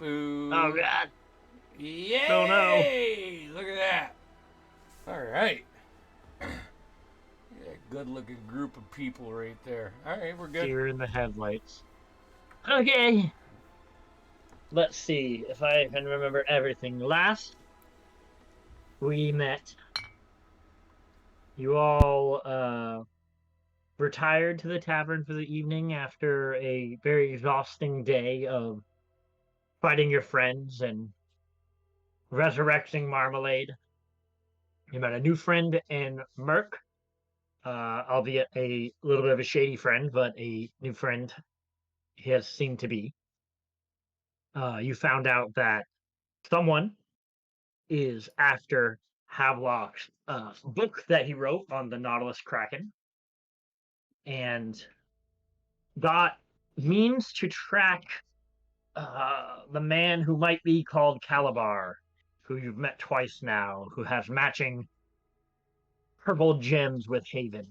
Oh Boo. God! Oh no! Yay! Look at that. All right. Yeah, good looking group of people right there. All right, we're good. Deer in the headlights. Okay, let's see if I can remember everything. Last we met, you all retired to the tavern for the evening after a very exhausting day of fighting your friends and resurrecting Marmalade. You met a new friend in Merc, albeit a little bit of a shady friend, but a new friend he has seemed to be. You found out that someone is after Havelock's book that he wrote on the Nautilus Kraken, and got means to track the man who might be called Calabar, who you've met twice now, who has matching purple gems with Haven.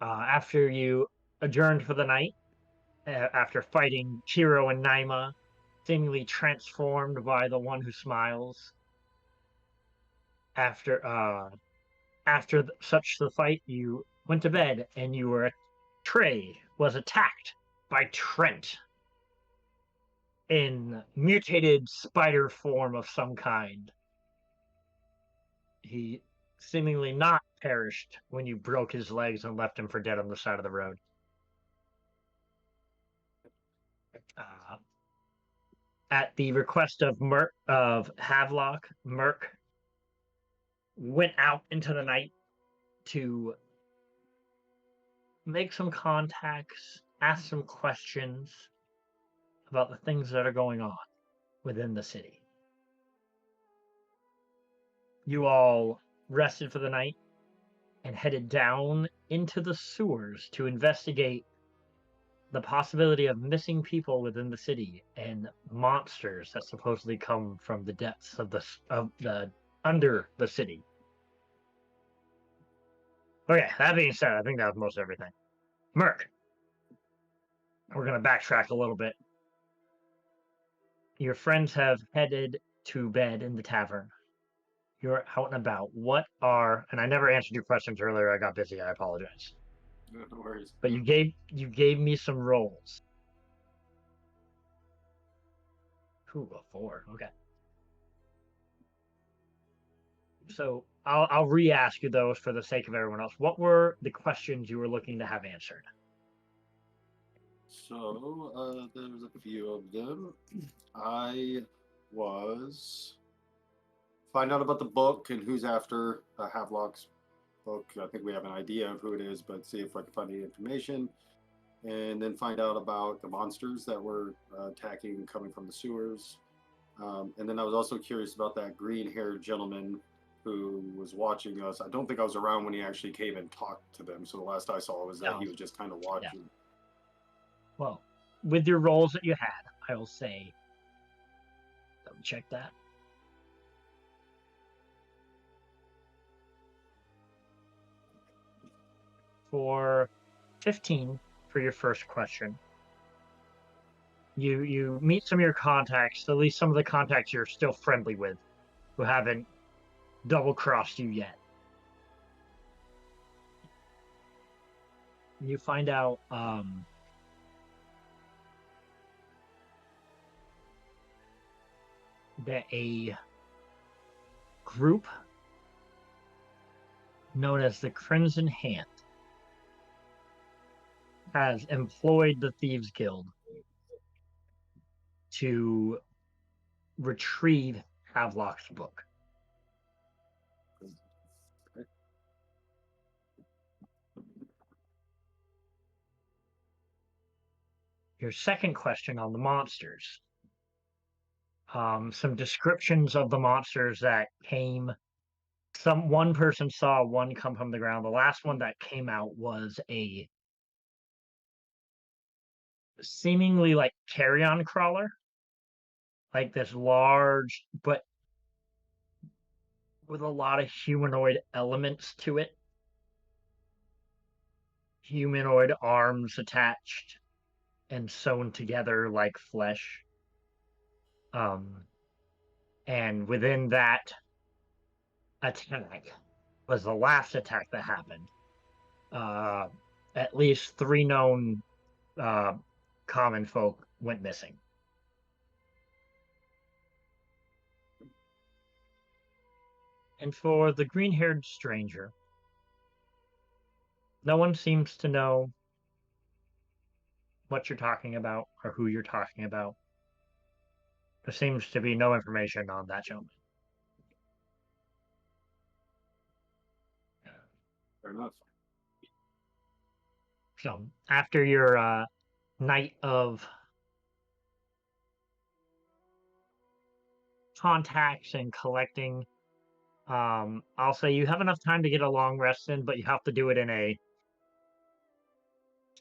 After you adjourned for the night, after fighting Chiro and Naima, seemingly transformed by the one who smiles, after such the fight, you went to bed, and Trey was attacked by Trent in mutated spider form of some kind. He seemingly not perished when you broke his legs and left him for dead on the side of the road. Uh, at the request of Havelock, Merc went out into the night to make some contacts, ask some questions about the things that are going on within the city. You all rested for the night and headed down into the sewers to investigate the possibility of missing people within the city and monsters that supposedly come from the depths of the under the city. Okay, that being said, I think that was most everything. Merc, we're going to backtrack a little bit. Your friends have headed to bed in the tavern. You're out and about. And I never answered your questions earlier. I got busy. I apologize. No worries. But you gave me some rolls. Ooh, a 4. Okay. So I'll re-ask you those for the sake of everyone else. What were the questions you were looking to have answered? So there's a few of them. I was find out about the book and who's after Havelock's book. I think we have an idea of who it is, but see if I can find any information. And then find out about the monsters that were attacking coming from the sewers. And then I was also curious about that green-haired gentleman who was watching us. I don't think I was around when he actually came and talked to them. So the last I saw was that he was just kind of watching. Yeah. Well, with your rolls that you had, I will say, double check that. For 15 for your first question, you meet some of your contacts, at least some of the contacts you're still friendly with, who haven't double-crossed you yet. You find out that a group known as the Crimson Hand has employed the Thieves Guild to retrieve Havelock's book. Your second question on the monsters. Some descriptions of the monsters that came. One person saw one come from the ground. The last one that came out was a seemingly like carrion crawler, like this large, but with a lot of humanoid elements to it. Humanoid arms attached, and sewn together like flesh. And within that attack was the last attack that happened. At least 3 known common folk went missing. And for the green-haired stranger, no one seems to know what you're talking about or who you're talking about. There seems to be no information on that gentleman. Fair enough. So after your night of contacts and collecting, I'll say you have enough time to get a long rest in, but you have to do it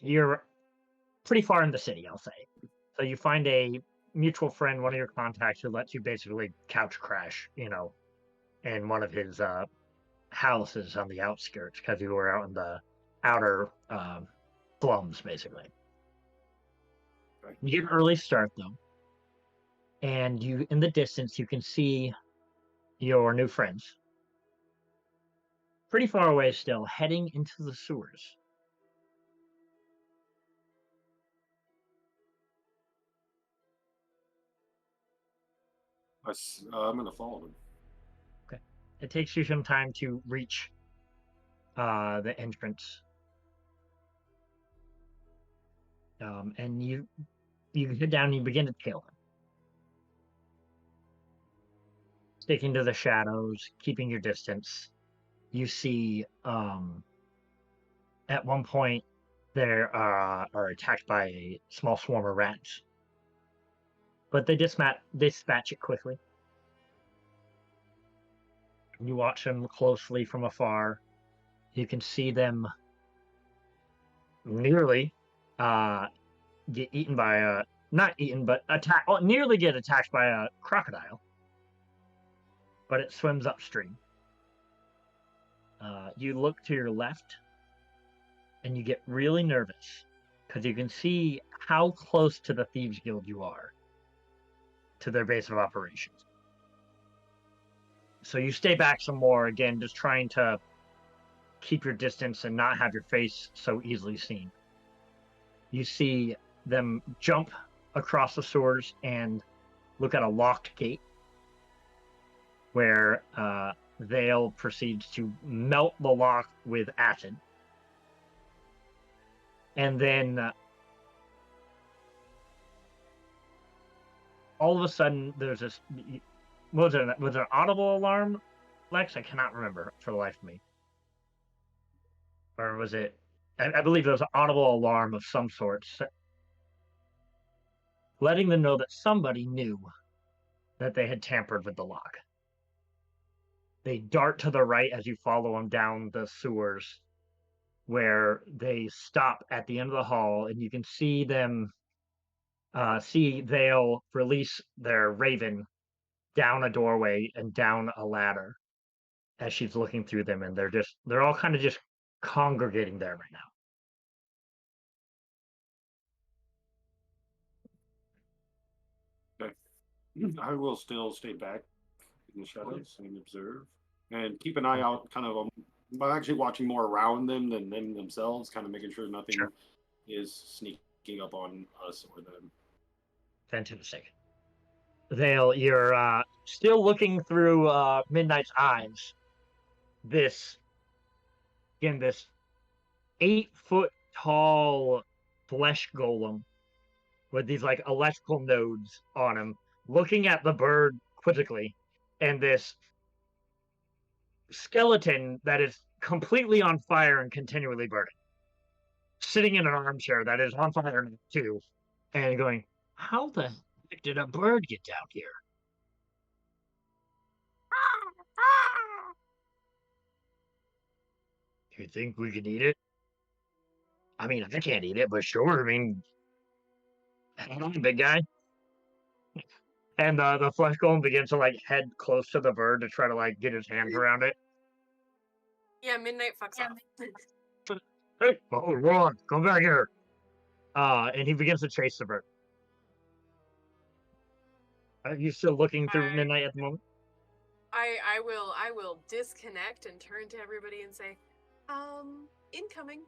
you're pretty far in the city, I'll say. So you find a mutual friend, one of your contacts, who lets you basically couch crash, in one of his houses on the outskirts, because you were out in the outer slums, basically. Right. You get an early start, though, and in the distance, you can see your new friends. Pretty far away still, heading into the sewers. I'm going to follow them. Okay. It takes you some time to reach the entrance. And you head down and you begin to tail them. Sticking to the shadows, keeping your distance. You see at one point they are attacked by a small swarm of rats. But they dispatch it quickly. You watch them closely from afar. You can see them nearly get eaten by not eaten, but nearly get attacked by a crocodile. But it swims upstream. You look to your left, and you get really nervous because you can see how close to the Thieves Guild you are, to their base of operations. So you stay back some more, again, just trying to keep your distance and not have your face so easily seen. You see them jump across the sewers and look at a locked gate where Vale proceeds to melt the lock with acid. And then all of a sudden there's this... Was it an audible alarm, Lex? I cannot remember for the life of me. Or was it... I believe it was an audible alarm of some sort, letting them know that somebody knew that they had tampered with the lock. They dart to the right as you follow them down the sewers, where they stop at the end of the hall, and you can see them see Vale release their raven down a doorway and down a ladder as she's looking through them, and they're all kind of just congregating there right now. Okay. I will still stay back in the shadows and observe and keep an eye out. Kind of, I'm actually watching more around them than them themselves, kind of making sure nothing is sneaking up on us or them. Fantastic. Vale, you're still looking through Midnight's eyes. This 8-foot tall flesh golem with these like electrical nodes on him, looking at the bird quizzically, and this skeleton that is completely on fire and continually burning, sitting in an armchair that is on fire too, and going, how the heck did a bird get down here? Do you think we can eat it? I mean, I can't eat it, but sure. I mean, hang on, big guy. And the flesh golem begins to like head close to the bird to try to like get his hands around it. Yeah, Midnight fucks off. Hey, hold on, come back here. and he begins to chase the bird. Are you still looking through midnight at the moment? I will disconnect and turn to everybody and say, incoming.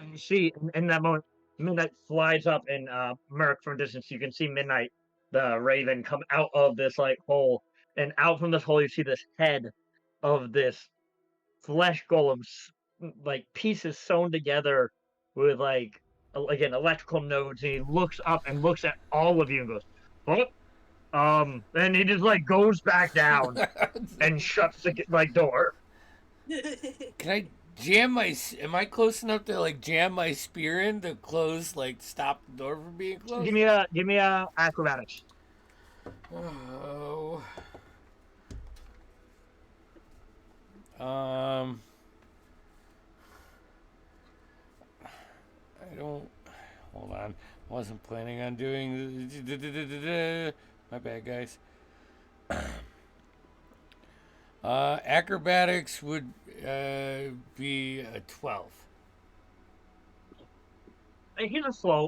And you see in that moment, Midnight flies up and Merc from a distance. You can see Midnight, the Raven, come out of this like hole, and out from this hole you see this head of this flesh golem, like pieces sewn together with like again electrical nodes. And he looks up and looks at all of you and goes, and he just like goes back down and shuts the like door. Can I jam my? Am I close enough to like jam my spear in to close, like stop the door from being closed? Give me a acrobatics. Oh. I don't. Hold on. Wasn't planning on doing. My bad, guys. Acrobatics would be a 12.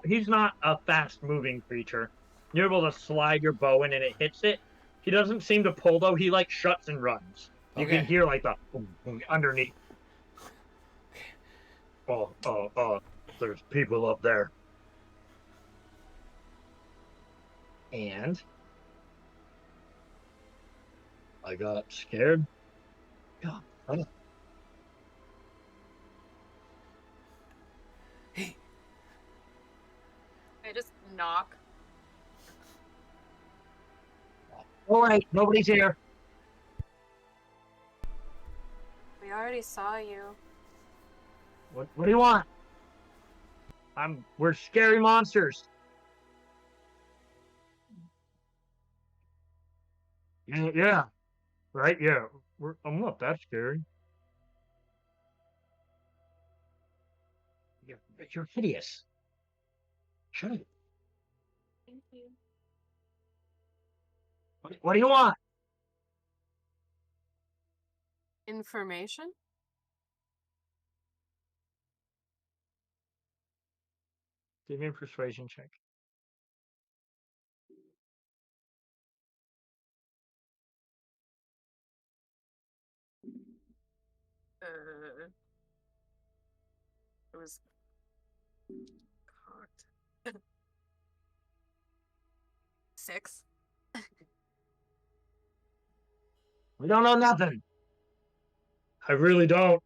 He's not a fast moving creature. You're able to slide your bow in and it hits it. He doesn't seem to pull though. He like shuts and runs. You Okay. can hear like the underneath. There's people up there. And I got scared. God, Hey. I just knock. all right, nobody's here. We already saw you. What do you want? We're scary monsters. Yeah. Right? Yeah. I'm not that scary. You're hideous. Shut up. Thank you. What do you want? Information? Give me a persuasion check. It was cocked. 6. We don't know nothing. I really don't.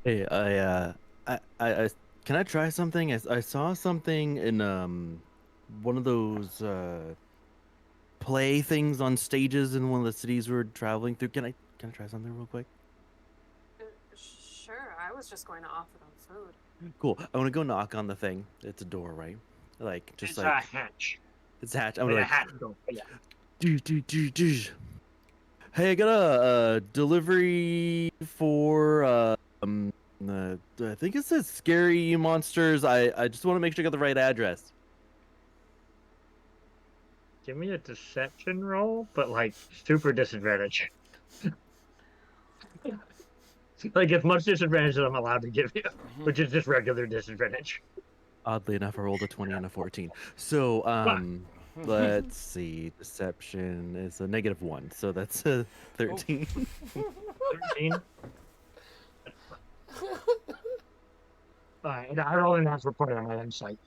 Hey, I can I try something? I saw something in one of those play things on stages in one of the cities we're traveling through. Can I try something real quick? Sure, I was just going to offer them food. Cool. I want to go knock on the thing. It's a door, right? Like just It's like a hatch. it's a hatch. I'm Like a like, hatch door. Yeah. Hey, I got a delivery for I think it says scary monsters. I just want to make sure I got the right address. Give me a deception roll, but like super disadvantage. Like as much disadvantage as I'm allowed to give you, which is just regular disadvantage. Oddly enough, I rolled a 20 and a 14. So, let's see. Deception is a -1, so that's a 13. 13. And I rolled an natural 20 on my insight.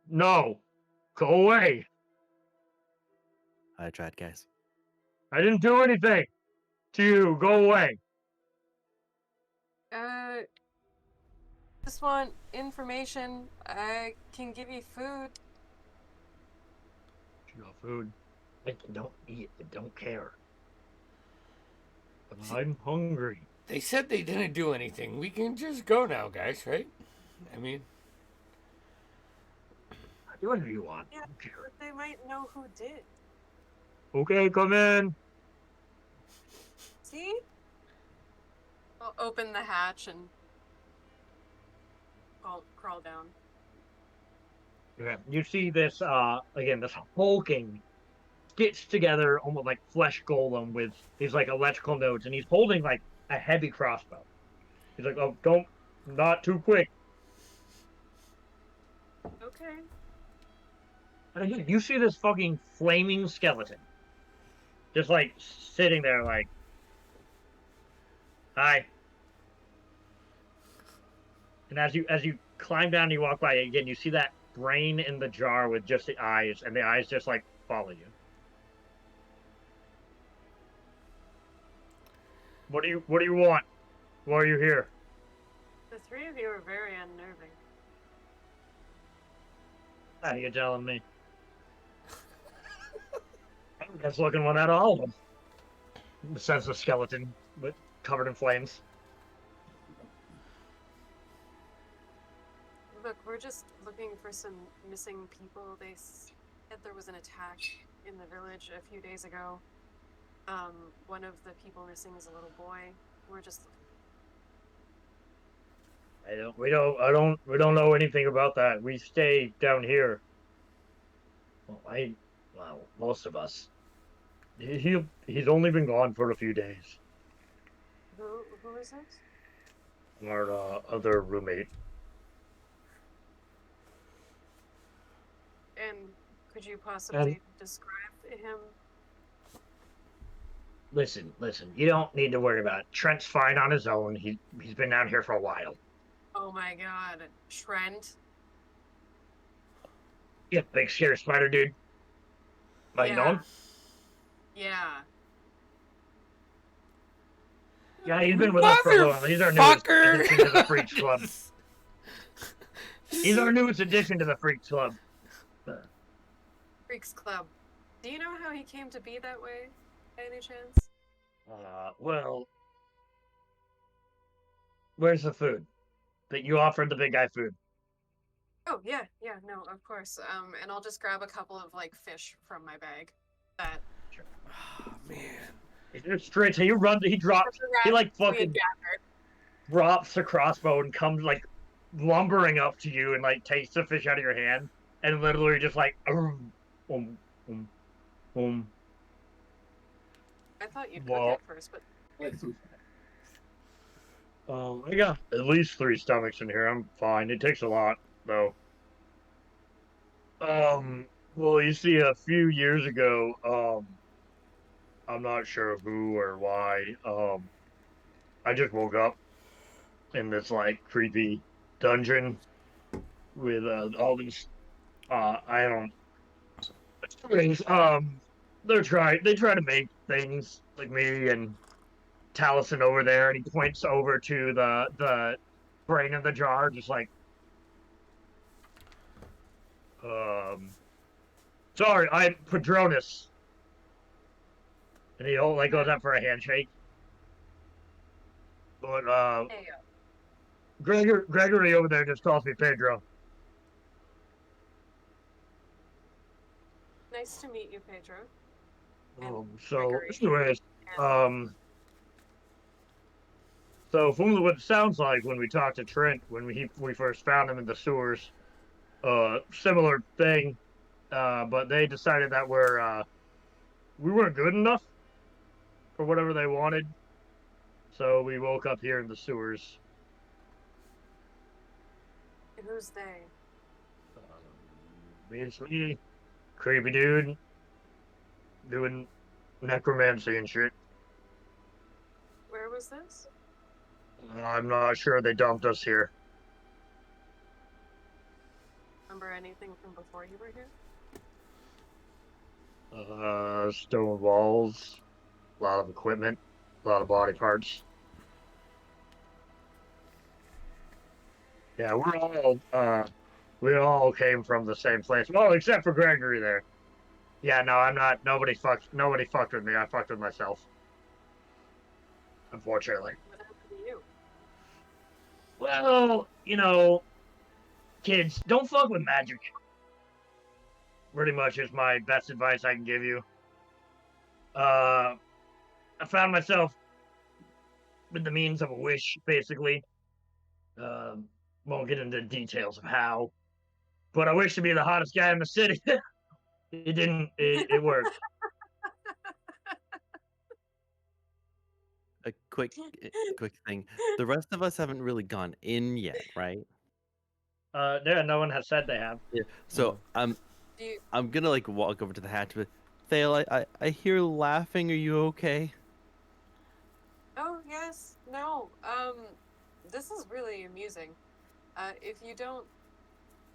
No, go away. I tried, guys. I didn't do anything to you. Go away. Just want information. I can give you food. You got food. I don't eat. I don't care. But I'm hungry. They said they didn't do anything. We can just go now, guys, right? I mean, Do whatever you want. Yeah, I don't care. but they might know who did. Okay, come in. See? I'll open the hatch and crawl down. Okay. You see this again, this hulking, stitched together, almost like flesh golem with these like electrical nodes, and he's holding like a heavy crossbow. He's like, "Oh, don't, not too quick." Okay. And again, you see this fucking flaming skeleton, just like sitting there, like, "Hi." And as you climb down, you walk by again. You see that brain in the jar with just the eyes, and the eyes just like follow you. What do you want? Why are you here? The three of you are very unnerving. Ah, you're telling me. That's looking one out of all of them. Says the skeleton, but covered in flames. Look, we're just looking for some missing people. They said there was an attack in the village a few days ago. One of the people missing is a little boy. We're just looking. We don't know anything about that. We stay down here. Well, most of us. He's only been gone for a few days. Who is this? Our other roommate. And could you possibly describe him? Listen. You don't need to worry about it. Trent's fine on his own. He's been down here for a while. Oh my god, Trent. Yeah, big scary spider dude. Like, you know him? Yeah. Yeah, he's been with us for a while. He's our newest addition to the Freaks Club. He's our newest addition to the Freaks Club. Freaks Club. Do you know how he came to be that way, by any chance? Well, where's the food? That you offered the big guy food. Oh, yeah, no, of course. And I'll just grab a couple of, like, fish from my bag. That. Oh, man. It's straight, so he drops, he like fucking drops a crossbow and comes like lumbering up to you and like takes the fish out of your hand and literally just like, I thought you'd cook it first, but. I got at least 3 stomachs in here. I'm fine. It takes a lot, though. Well, you see, a few years ago, I'm not sure who or why, I just woke up in this, like, creepy dungeon with, all these, I don't, things, they try to make things like me and Taliesin over there, and he points over to the brain in the jar, just like, sorry, I'm Padronus. And he like goes up for a handshake. But Gregory over there just calls me Pedro. Nice to meet you, Pedro. So anyways, so from what it sounds like when we talked to Trent when we first found him in the sewers, similar thing, but they decided that we weren't good enough for whatever they wanted, so we woke up here in the sewers. Who's they? Me, creepy dude, doing necromancy and shit. Where was this? I'm not sure they dumped us here. Remember anything from before you were here? Stone walls, a lot of equipment, a lot of body parts. Yeah, we all came from the same place. Well, except for Gregory there. Yeah, no, I'm not. Nobody fucked with me. I fucked with myself. Unfortunately. What happened to you? Well, you know, kids, don't fuck with magic. Pretty much is my best advice I can give you. I found myself with the means of a wish, basically. Won't get into details of how. but I wish to be the hottest guy in the city. It didn't. It worked. A quick thing. The rest of us haven't really gone in yet, right? Yeah, no one has said they have. Yeah. So Do you, I'm gonna like walk over to the hatch, but Thale, I hear laughing. Are you okay? oh yes, no. This is really amusing. If you don't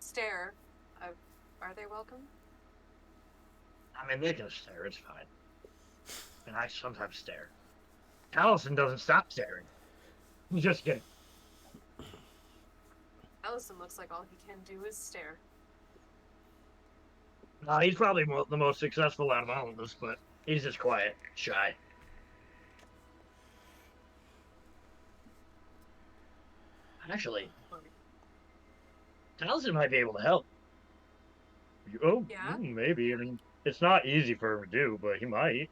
stare, are they welcome? I mean, they can stare. It's fine. And I sometimes stare. Allison doesn't stop staring. Just kidding. Allison looks like all he can do is stare. He's probably the most successful out of all of us, but he's just quiet, shy. Actually, Allison might be able to help. Oh, Yeah? maybe. I mean, it's not easy for him to do, but he might.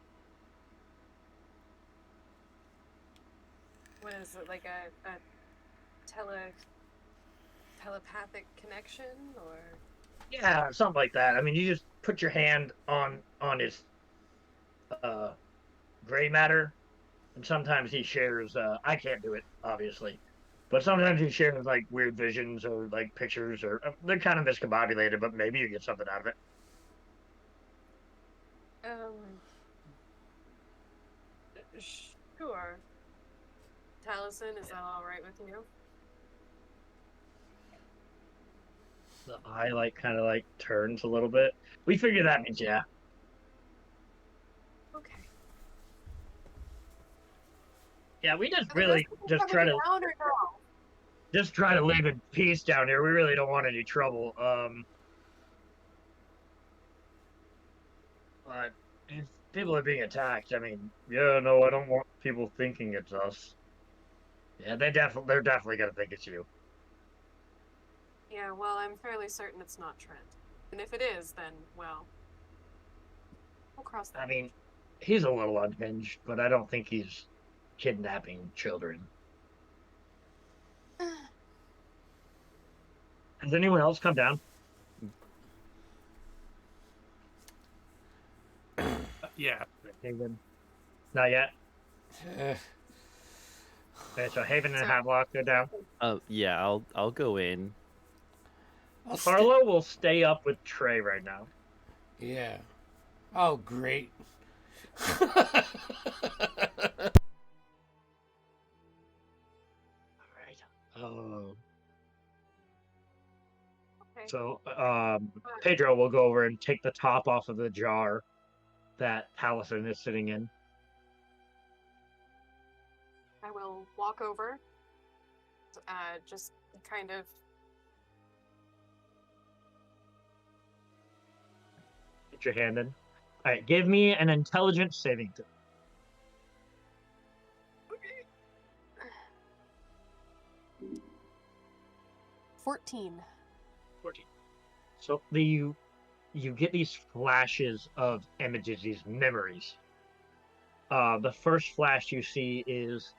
What is it, like a telepathic connection, or? Yeah, something like that. I mean, you just put your hand on his gray matter, and sometimes he shares. I can't do it, obviously, but sometimes he shares like weird visions or like pictures, or they're kind of discombobulated, but maybe you get something out of it. Sure. Taliesin, is that all right with you? The eye kind of turns a little bit. We figure that means yeah. Okay. Yeah, we just Are the really rest of them just try coming to down or no? live in peace down here. We really don't want any trouble. But if people are being attacked, I mean, yeah, no, I don't want people thinking it's us. Yeah, they're definitely gonna think it's you. Yeah, well, I'm fairly certain it's not Trent. And if it is, then, well, we'll cross that. I mean, he's a little unhinged, but I don't think he's kidnapping children. Has anyone else come down? Yeah. Haven. Not yet. Okay, so Haven and Havelock go down. Yeah, I'll go in. Carlo will stay up with Trey right now. Yeah. Oh, great. Oh. Okay. So, Pedro will go over and take the top off of the jar that Taliesin is sitting in. I will walk over, just kind of. Put your hand in. All right, give me an intelligence saving throw. 14. 14. So you get these flashes of images, these memories. The first flash you see is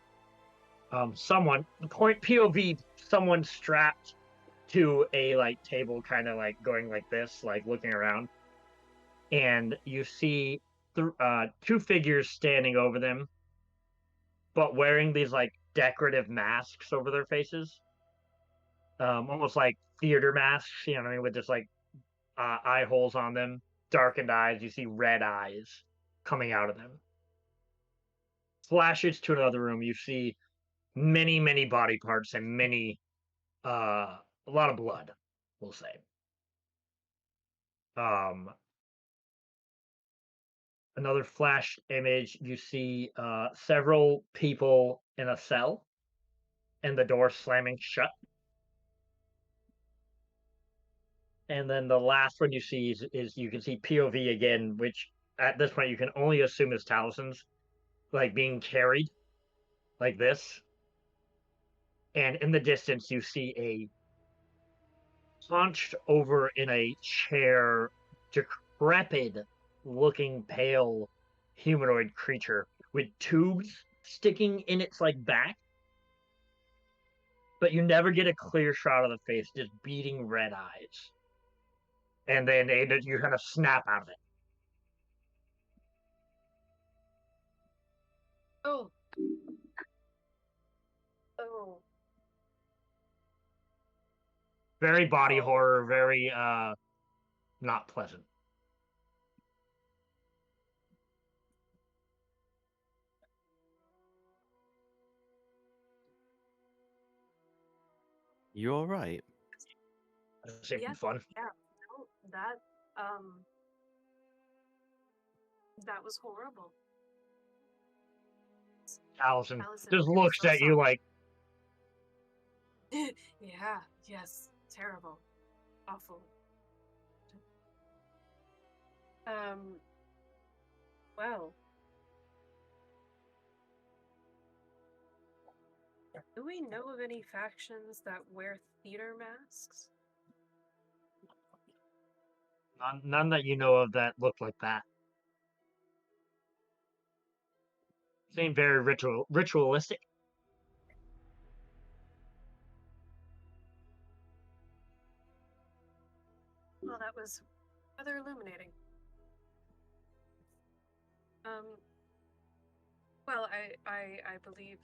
someone, the point POV, someone strapped to a table, kind of going like this, looking around, and you see two figures standing over them, but wearing these decorative masks over their faces, almost like theater masks, you know what I mean, with just eye holes on them, darkened eyes. You see red eyes coming out of them. Flashes to another room. You see many body parts and a lot of blood, we'll say. Another flash image. You see several people in a cell, and the door slamming shut. And then the last one you see is you can see POV again, which at this point you can only assume is Talison's, being carried like this. And in the distance you see a hunched over in a chair, decrepit looking pale humanoid creature with tubes sticking in its back. But you never get a clear shot of the face, just beating red eyes. and then you kind of snap out of it. Oh. Oh. Very body Oh. horror, very not pleasant. You all right? That's seemed Yeah. fun. Yeah. No, that was horrible. Allison Allison, just I'm looks so at you sorry. like, Yeah, yes. Terrible. Awful. Well. Do we know of any factions that wear theater masks? none that you know of that look like that. Seem very ritualistic. Well, that was rather illuminating. Well, I believe,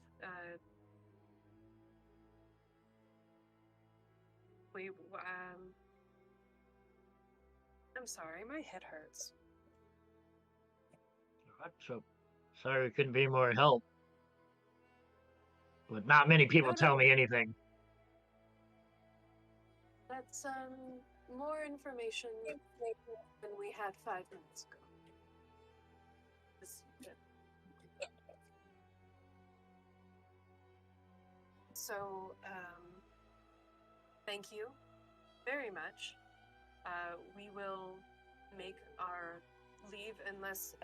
I'm sorry, my head hurts. So sorry we couldn't be more help. But not many people No, tell no. me anything. That's, more information than we had 5 minutes ago. So, thank you very much. We will make our leave unless,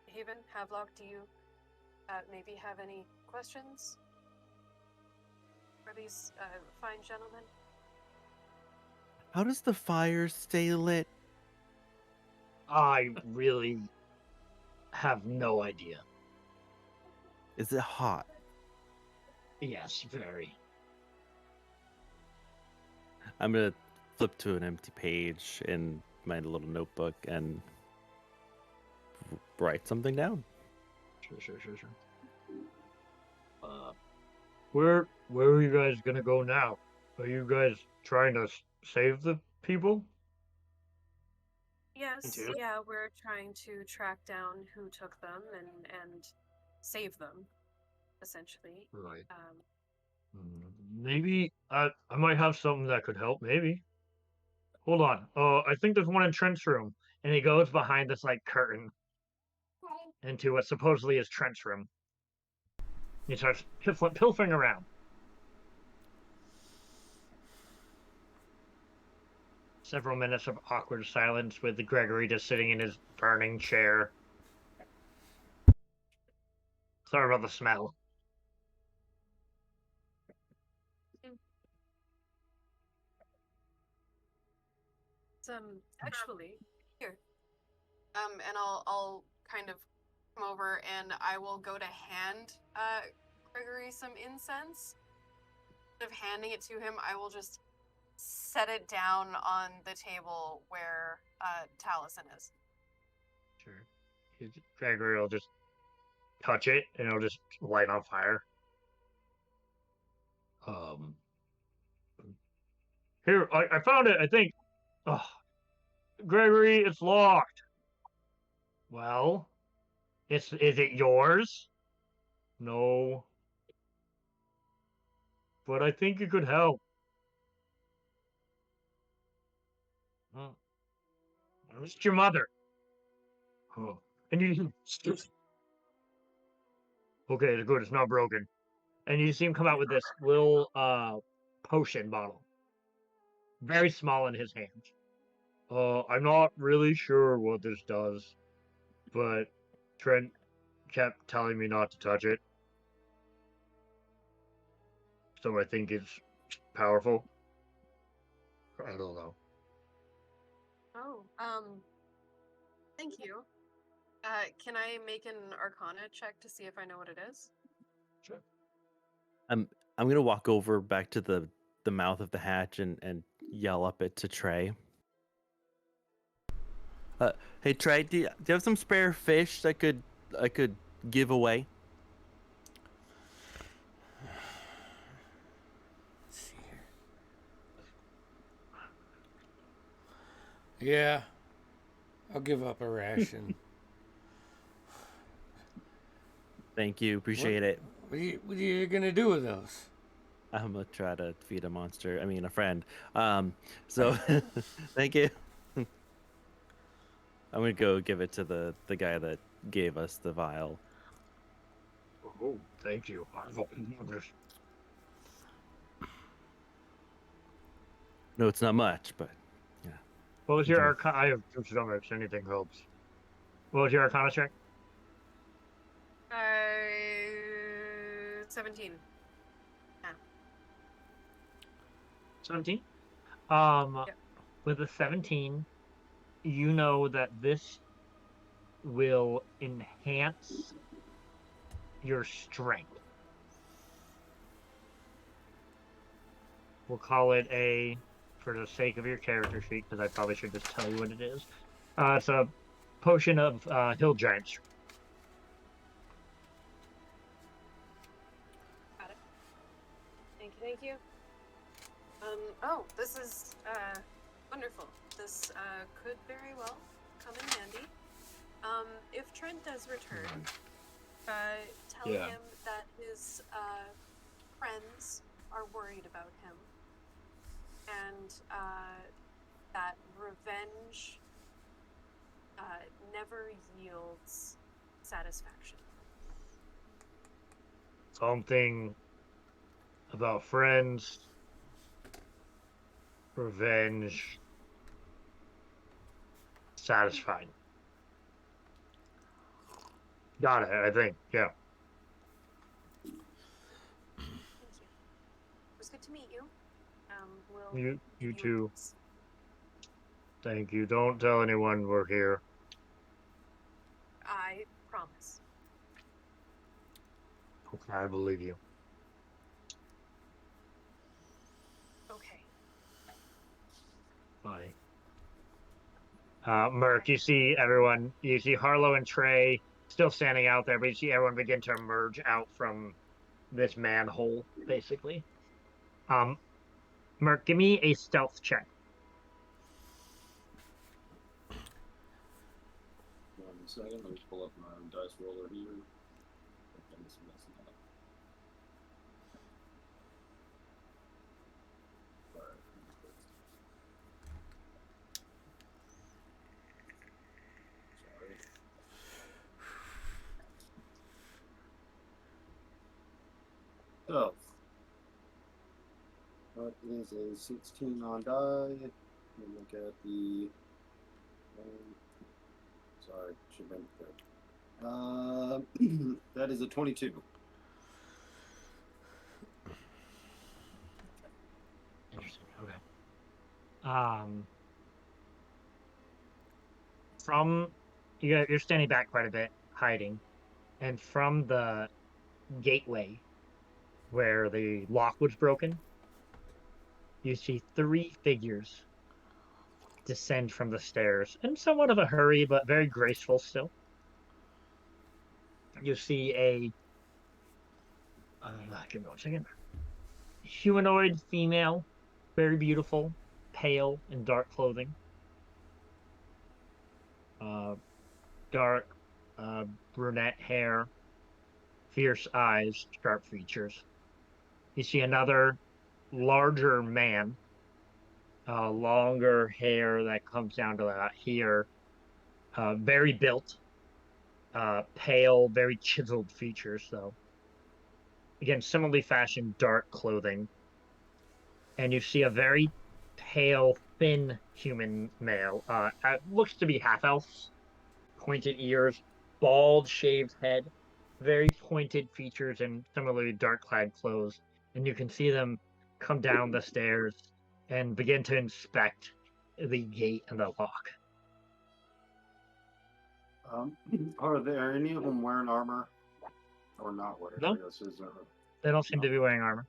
Haven, Havelock, do you, maybe have any questions for these, fine gentlemen? How does the fire stay lit? I really have no idea. Is it hot? Yes, very. I'm gonna flip to an empty page in my little notebook and write something down. Sure. Where are you guys gonna go now? Are you guys trying to save the people? Yes, Too? yeah, we're trying to track down who took them and save them, essentially. Right. Maybe I might have something that could help. Maybe. Hold on. I think there's one in Trent's room, and he goes behind this like curtain into what supposedly is Trent's room. He starts pilfering around. Several minutes of awkward silence with Gregory just sitting in his burning chair. Sorry about the smell. It's, actually, here. And I'll kind of come over and I will go to hand, Gregory some incense. Instead of handing it to him, I will just set it down on the table where, Taliesin is. Sure. Gregory will just touch it, and it'll just light on fire. Here, I found it, I think. Oh, Gregory, it's locked. Well, is it yours? No. But I think it could help. It's your mother. Oh. And you okay, it's good, it's not broken. And you see him come out with this little potion bottle. Very small in his hands. I'm not really sure what this does, but Trent kept telling me not to touch it. So I think it's powerful. I don't know. Oh, thank you. Can I make an Arcana check to see if I know what it is? Sure. I'm gonna walk over back to the mouth of the hatch and yell up it to Trey. Hey Trey, do you have some spare fish that I could give away? Let's see here. Yeah, I'll give up a ration. Thank you, appreciate it. What are you gonna do with those? I'm gonna try to feed a monster. I mean, a friend. So thank you. I'm gonna go give it to the guy that gave us the vial. Oh, thank you. No, it's not much, but yeah. What was your Enjoy. Arcana? I have two stomachs. Anything helps. What was your Arcana check? 17. 17. Yep. With a 17, you know that this will enhance your strength. We'll call it a, for the sake of your character sheet, because I probably should just tell you what it is. It's a potion of hill giants. Got it. Thank you. Oh, this is wonderful. This could very well come in handy. If Trent does return, tell him that his friends are worried about him, and that revenge never yields satisfaction. Something about friends, revenge, satisfying. Got it, I think. Yeah. Thank you. It was good to meet you. We'll You give too. a kiss. Thank you. Don't tell anyone we're here. I promise. Okay, I believe you. Okay. Bye. Merc, you see everyone, you see Harlow and Trey still standing out there, but you see everyone begin to emerge out from this manhole, basically. Merc, give me a stealth check. 1 second, let me pull up my dice roller here. Things messing up. Alright. Sorry. So, that is a 16 on die. Let me look at the. Sorry, should have been good. That is a 22. Interesting. Okay. From you're standing back quite a bit, hiding, and from the gateway where the lock was broken, you see 3 figures descend from the stairs in somewhat of a hurry, but very graceful still. You see a give me 1 second. Humanoid female, very beautiful, pale in dark clothing. Dark brunette hair, fierce eyes, sharp features. You see another larger man, longer hair that comes down to about here, very built, pale, very chiseled features, though. Again, similarly fashioned dark clothing. And you see a very pale, thin human male. Looks to be half elf, pointed ears, bald, shaved head, very pointed features, and similarly dark clad clothes. And you can see them come down the stairs and begin to inspect the gate and the lock. Are there any of them wearing armor? Or not wearing? No. I guess is there. They don't seem to be wearing armor.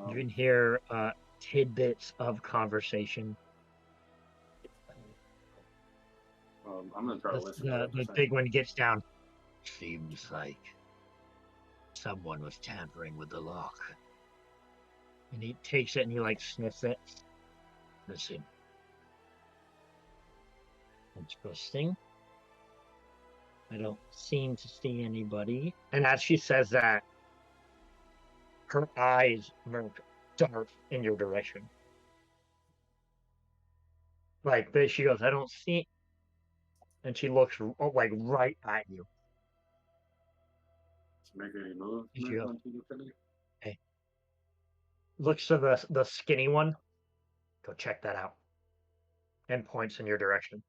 You can hear tidbits of conversation. I'm gonna try to listen to The what they're big saying. one gets down. Seems like someone was tampering with the lock. And he takes it and he like sniffs it. Listen. Interesting. I don't seem to see anybody. And as she says that, her eyes merge dark in your direction. Like this, she goes, I don't see. And she looks like right at you. Make any move She goes, onto the city? hey. Looks to the skinny one. Go check that out. And points in your direction.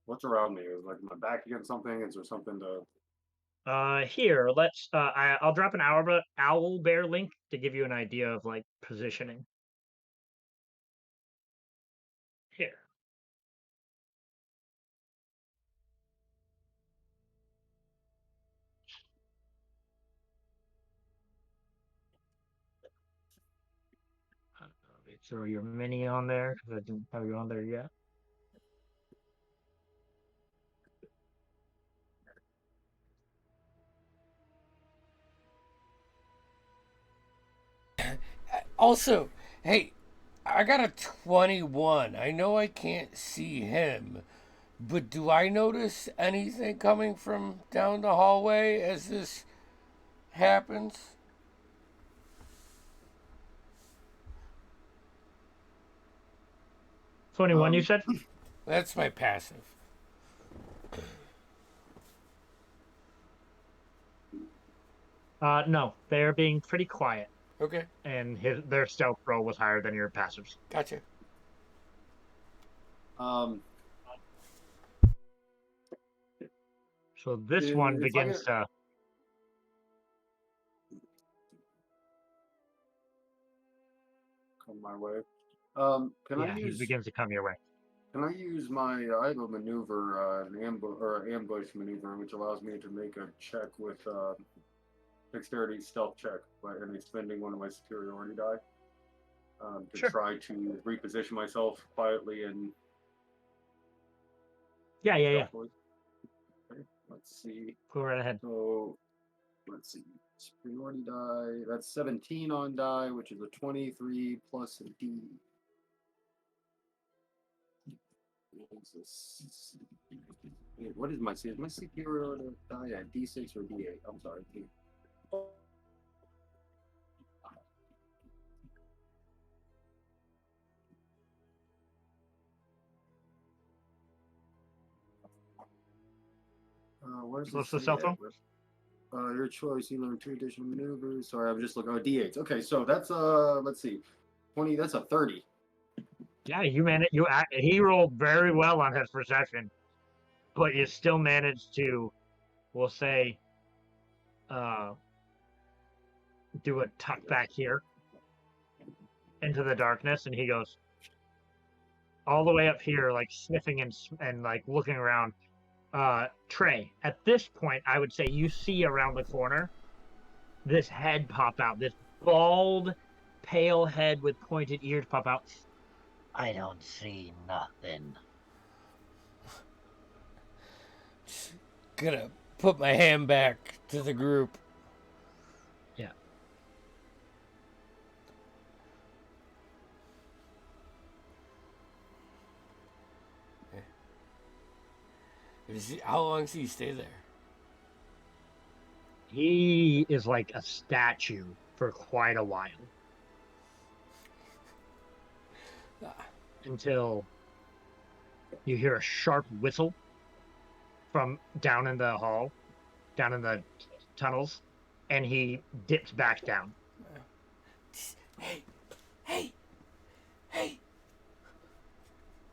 What's around me? Is like my back against something? Is there something to? Here, let's. I'll drop an owl bear link to give you an idea of like positioning. Here. Throw your mini on there because I didn't have you on there yet. Also, hey, I got a 21. I know I can't see him, but do I notice anything coming from down the hallway as this happens? 21, you said? That's my passive. No, they're being pretty quiet, Okay, and their stealth roll was higher than your passives. gotcha. So this one If I begins get- to. Come my way. Can Yeah, I he use? begins to come your way. Can I use my? I have a maneuver, an ambush maneuver, which allows me to make a check with dexterity stealth check, and expending one of my superiority die to Sure. try to reposition myself quietly and. Yeah. stealthily. Okay, let's see. Go right ahead. So, let's see. Superiority die. That's 17 on die, which is a 23 plus a D. What is my is my superiority die at D6 or D8? I'm sorry. Where's What's the the stealth roll? your choice. You learn 2 additional maneuvers. Sorry, I'm just looking. Oh, D8s. Okay, so that's let's see, 20. That's a 30. Yeah, you managed. He rolled very well on his perception, but you still managed to, we'll say, do a tuck back here into the darkness, and he goes all the way up here, like sniffing and like looking around. Trey, at this point, I would say you see around the corner this head pop out, this bald, pale head with pointed ears pop out. I don't see nothing. Just gonna put my hand back to the group. Yeah. How long does he stay there? He is like a statue for quite a while. Until you hear a sharp whistle from down in the hall, down in the tunnels, and he dips back down.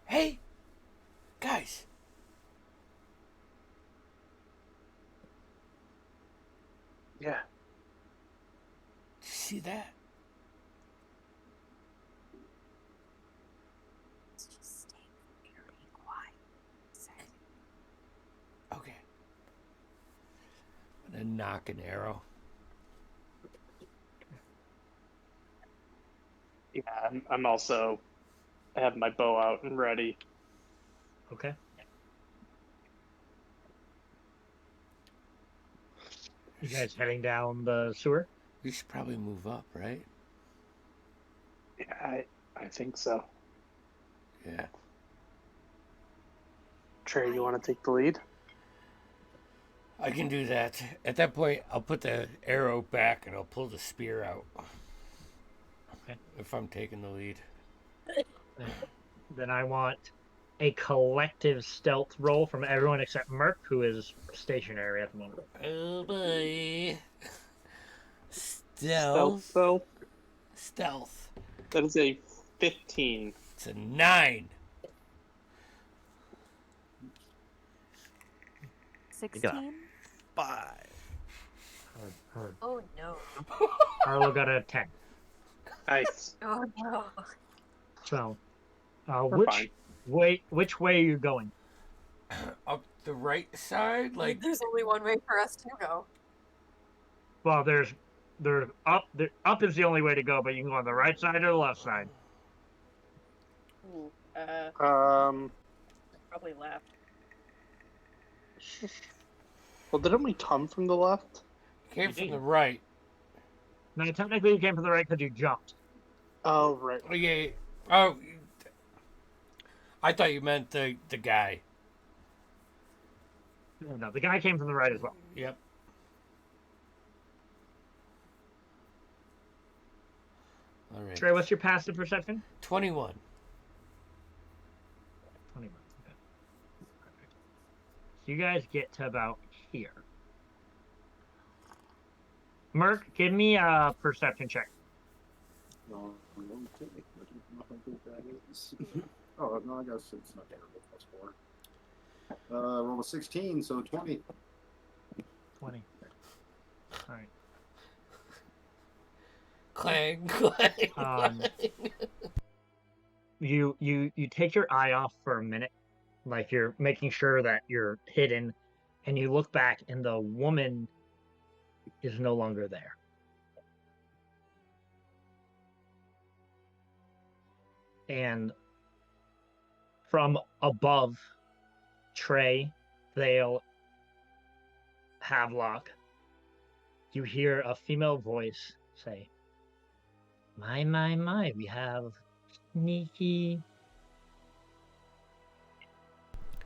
Hey, guys. Yeah. Did you see that? Let's just stay very quiet. Okay. I'm gonna knock an arrow. Yeah, I'm also. I have my bow out and ready. Okay. You guys heading down the sewer? We should probably move up, right? Yeah, I think so. Yeah. Trey, you want to take the lead? I can do that. At that point, I'll put the arrow back and I'll pull the spear out. Okay. If I'm taking the lead. Then I want a collective stealth roll from everyone except Merc, who is stationary at the moment. Oh boy. Stealth, Stealth. though. Stealth. That is a 15. It's a 9. 16? 5. Oh no. Arlo got a 10. Nice. Oh no. So, We're fine. which way are you going? Up the right side? Like, There's only one way for us to go. Well, there's up is the only way to go, but you can go on the right side or the left side. Ooh, probably left. Well, didn't we come from the left? came from the right. No, technically you came from the right because you jumped. Oh, right. Oh, yeah. Oh, I thought you meant the guy. No, the guy came from the right as well. Yep. All right. Trey, what's your passive perception? 21. 21. Okay. Perfect. So you guys get to about here. Merc, give me a perception check. No, okay. I don't know how good that is. Oh, no, I guess it's not terrible. Plus 4. Roll a 16, so 20. 20. All right. Clang, clang, Um, clang. You take your eye off for a minute, like you're making sure that you're hidden, and you look back, and the woman is no longer there. And from above, Trey, Thale, Havelock, you hear a female voice say, my, we have sneaky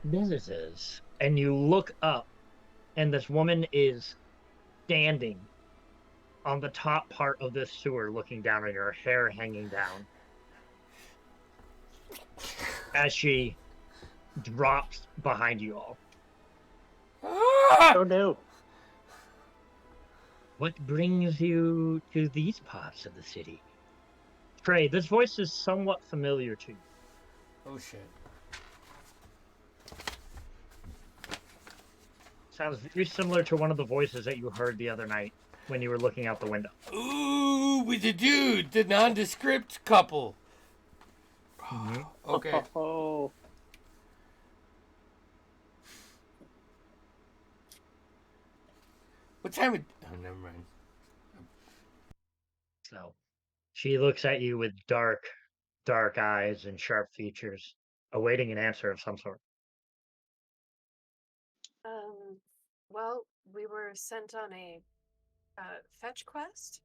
visitors. And you look up, and this woman is standing on the top part of this sewer looking down at her hair hanging down as she drops behind you all. Ah! Oh, no. What brings you to these parts of the city? Trey, this voice is somewhat familiar to you. Oh, shit. Sounds very similar to one of the voices that you heard the other night when you were looking out the window. Ooh, with the dude, the nondescript couple. Mhm. Okay. Oh. What time of... Oh, never mind. So she looks at you with dark, dark eyes and sharp features, awaiting an answer of some sort. Well, we were sent on a fetch quest.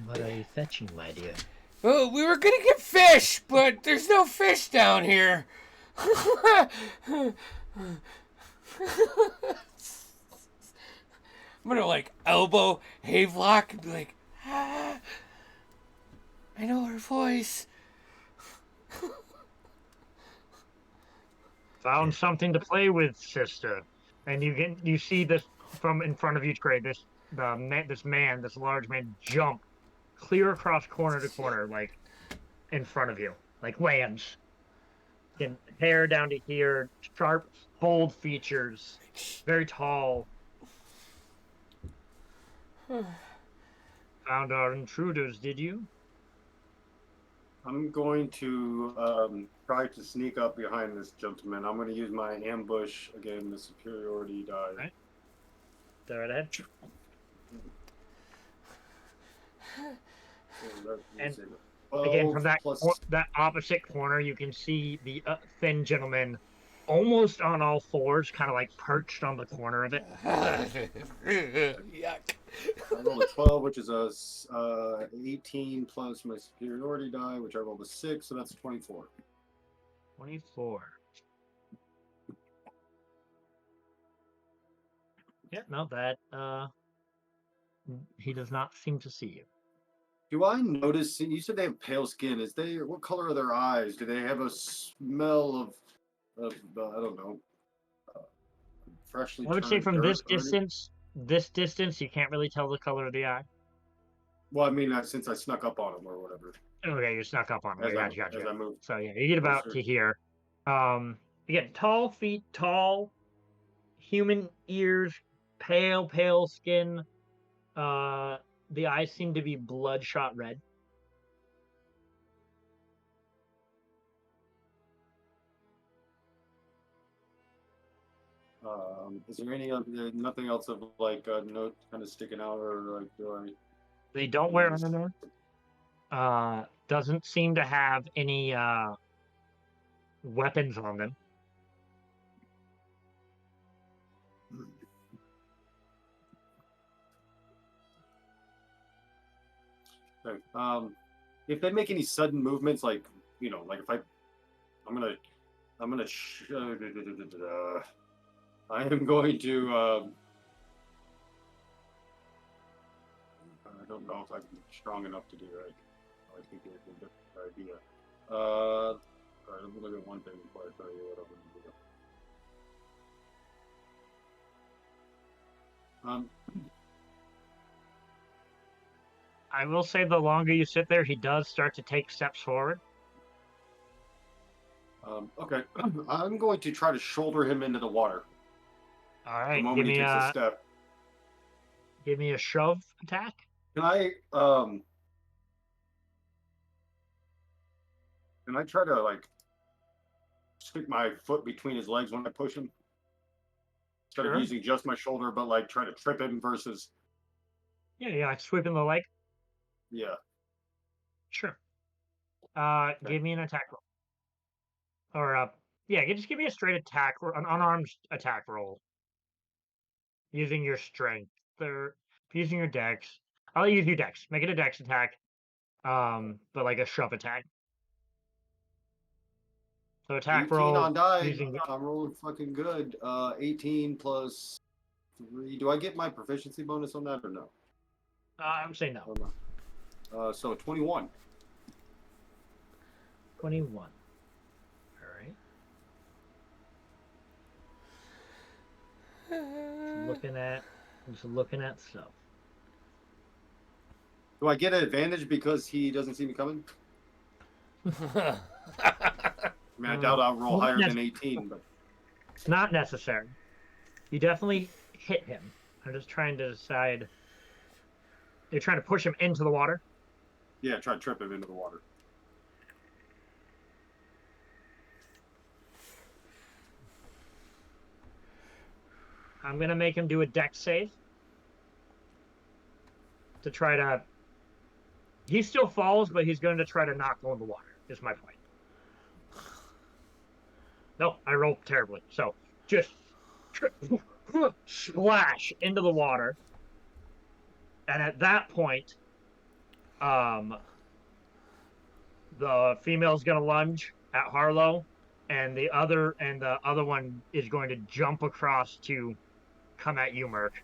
What are you fetching, my dear? Oh, we were gonna get fish, but there's no fish down here. I'm gonna like elbow Havelock and be like, ah, I know her voice. Found something to play with, sister. And you see this from in front of you, Trey. This large man, jump clear across corner to corner, like in front of you, like lands. And hair down to here, sharp, bold features, very tall. Found our intruders, did you? I'm going to try to sneak up behind this gentleman. I'm going to use my ambush again, the superiority die. Right. Go right ahead. So And that, again, from 12 plus. that opposite corner, you can see the thin gentleman almost on all fours, kind of like perched on the corner of it. Yuck. I rolled a 12, which is a 18 plus my superiority die, which I rolled a 6, so that's 24. 24. Yeah, no, that he does not seem to see you. Do I notice? You said they have pale skin. What color are their eyes? Do they have a smell of I don't know, freshly I would say turned from dirt or anything? this distance, you can't really tell the color of the eye. Well, I mean, since I snuck up on them or whatever, Okay, you snuck up on him. as I moved So yeah, you get about closer. to here. Again, tall feet, tall, human ears, pale skin. The eyes seem to be bloodshot red. Is there nothing else of like a note kind of sticking out, or like do I? They don't wear armor. Doesn't seem to have any weapons on them. Okay. If they make any sudden movements, like like if I'm gonna, I am going to. I don't know if I'm strong enough to do that. I think it's a good idea. All right, let me look at one thing before I tell you what I'm going to do. I will say the longer you sit there, he does start to take steps forward. Okay, I'm going to try to shoulder him into the water. All right, The moment he takes a step. Give me a shove attack. Can I try to like stick my foot between his legs when I push him? Instead of using just my shoulder, but like try to trip him versus. Yeah, like sweeping the leg. Yeah. Sure. Okay. Give me an attack roll. Or just give me a straight attack or an unarmed attack roll. Using your strength or using your dex. I'll use your dex. Make it a dex attack. But like a shove attack. So attack 18 roll on die. using. I'm rolling fucking good. 18 plus 3. Do I get my proficiency bonus on that or no? I would say no. So 21. 21. All right. Just looking at stuff. Do I get an advantage because he doesn't see me coming? I mean, I doubt I'll roll higher than 18, but it's not necessary. You definitely hit him. I'm just trying to decide. You're trying to push him into the water? Yeah, try to trip him into the water. I'm going to make him do a dex save. To try to... He still falls, but he's going to try to not go in the water, is my point. No, I rolled terribly. So, just splash into the water. And at that point, the female's going to lunge at Harlow, and the other one is going to jump across to come at you, Merc.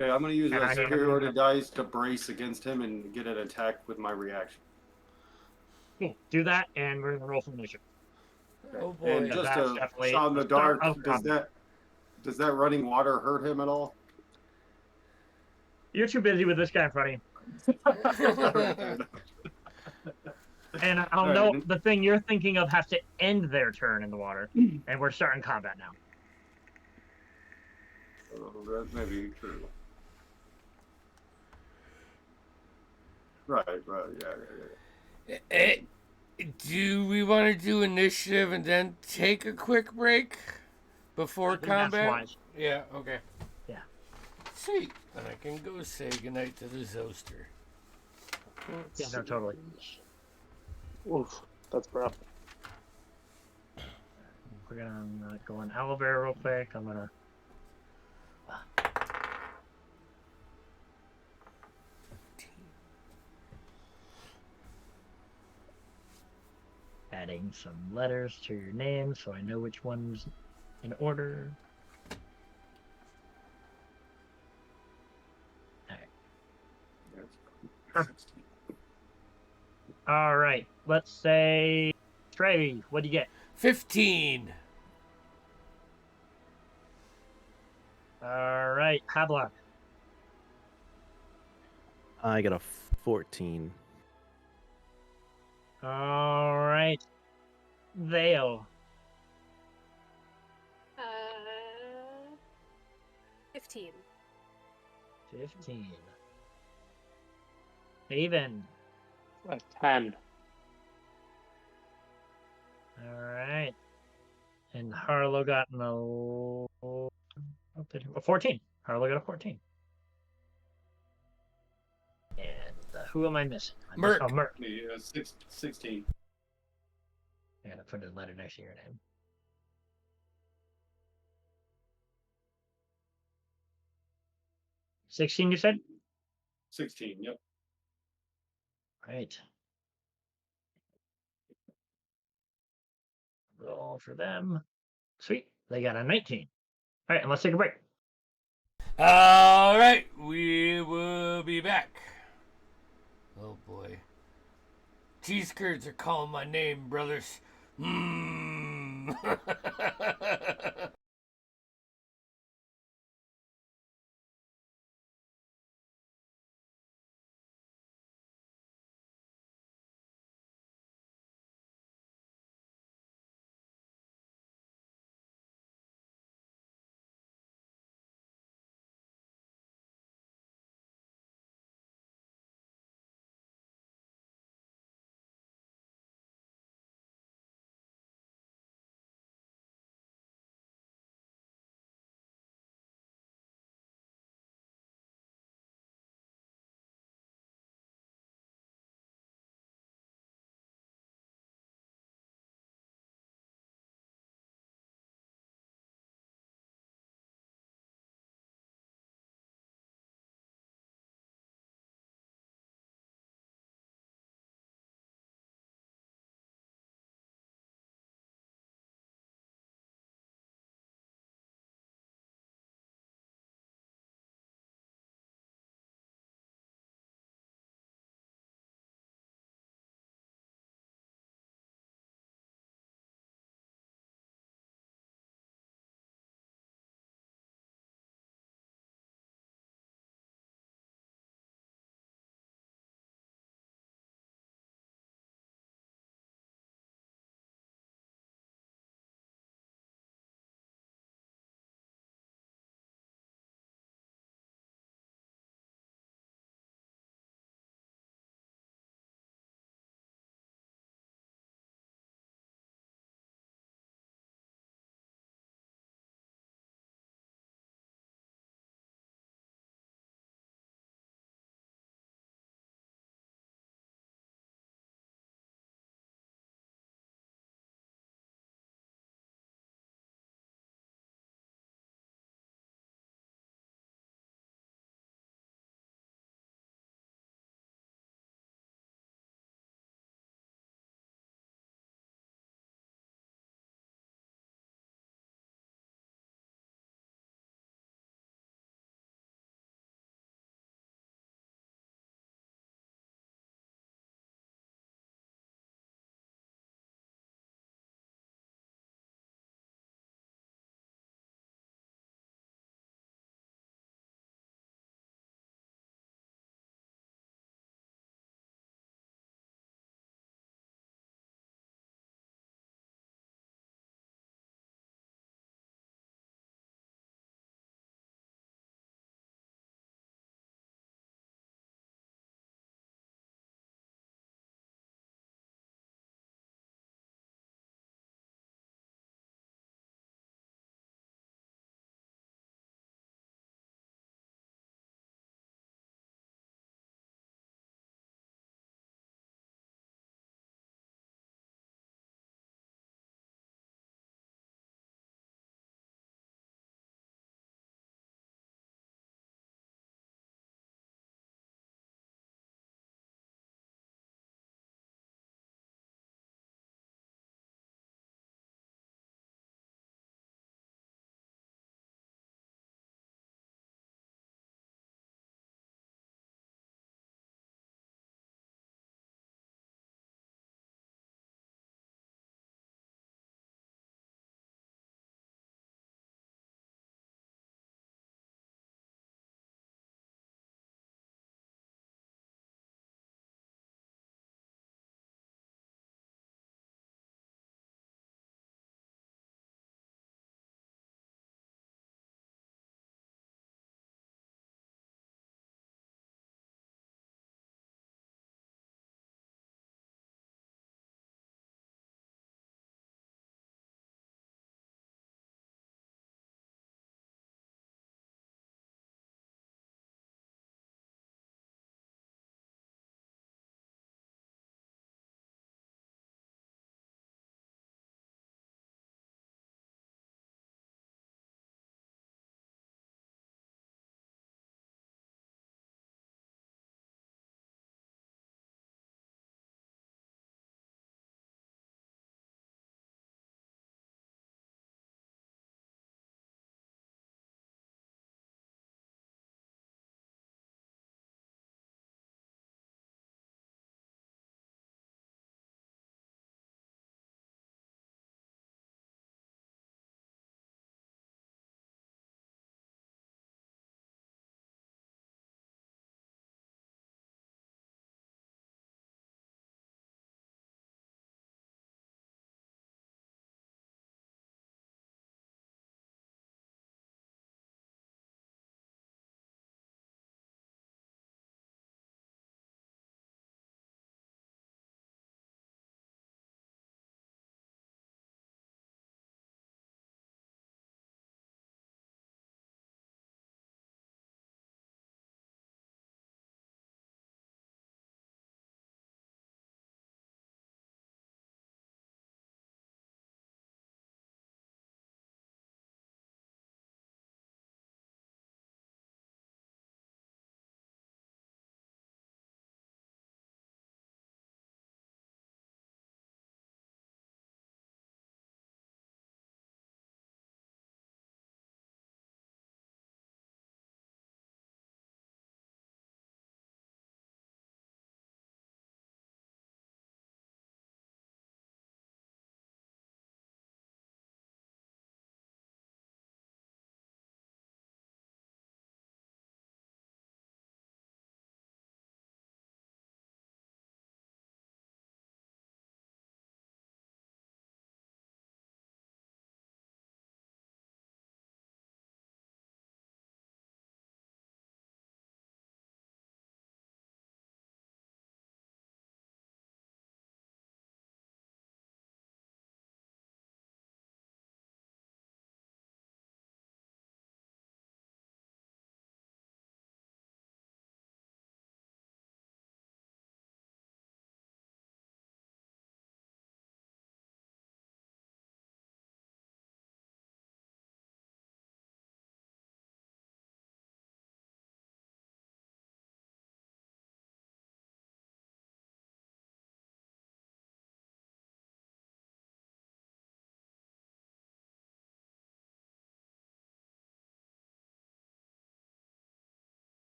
Okay, I'm going to use a superiority dice to brace against him and get an attack with my reaction. Cool. Do that, and we're going to roll for initiative. Oh boy. And just a shot in the dark, does that running water hurt him at all? You're too busy with this guy in front of you. And I'll note the thing you're thinking of has to end their turn in the water, and we're starting combat now. That may be true. Right, yeah. Do we want to do initiative and then take a quick break before combat? That's wise. Yeah, okay. Yeah. Sweet. And I can go say goodnight to the Zoster. Let's Yeah, no, see. totally. Oof, that's rough. We're gonna go on owlbear real quick. I'm gonna. Adding some letters to your name so I know which one's in order. All right. Let's say Trey, what do you get? 15. All right, Hablock. I got a 14. All right, Vale. 15. 15. Haven. A 10. All right. And Harlow got no. A 14. Harlow got a 14. And who am I missing? Merc. Oh, Merc. Me, 16. I gotta put a letter next to your name. $16, you said? 16, yep. Right. Roll for them. Sweet. They got a 19. All right, and let's take a break. All right, we will be back. Oh boy. Cheese curds are calling my name, brothers. Mmm.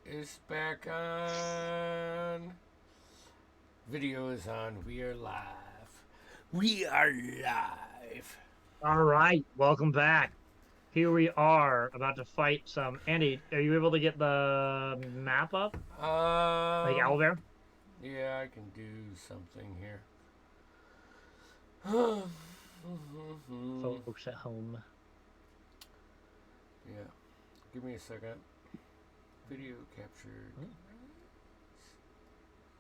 is back on. Video is on. We are live. We are live. All right, welcome back. Here we are about to fight some. Andy, are you able to get the map up? Like Owlbear? Yeah, I can do something here. Folks at home. Yeah. Give me a second. Video captured.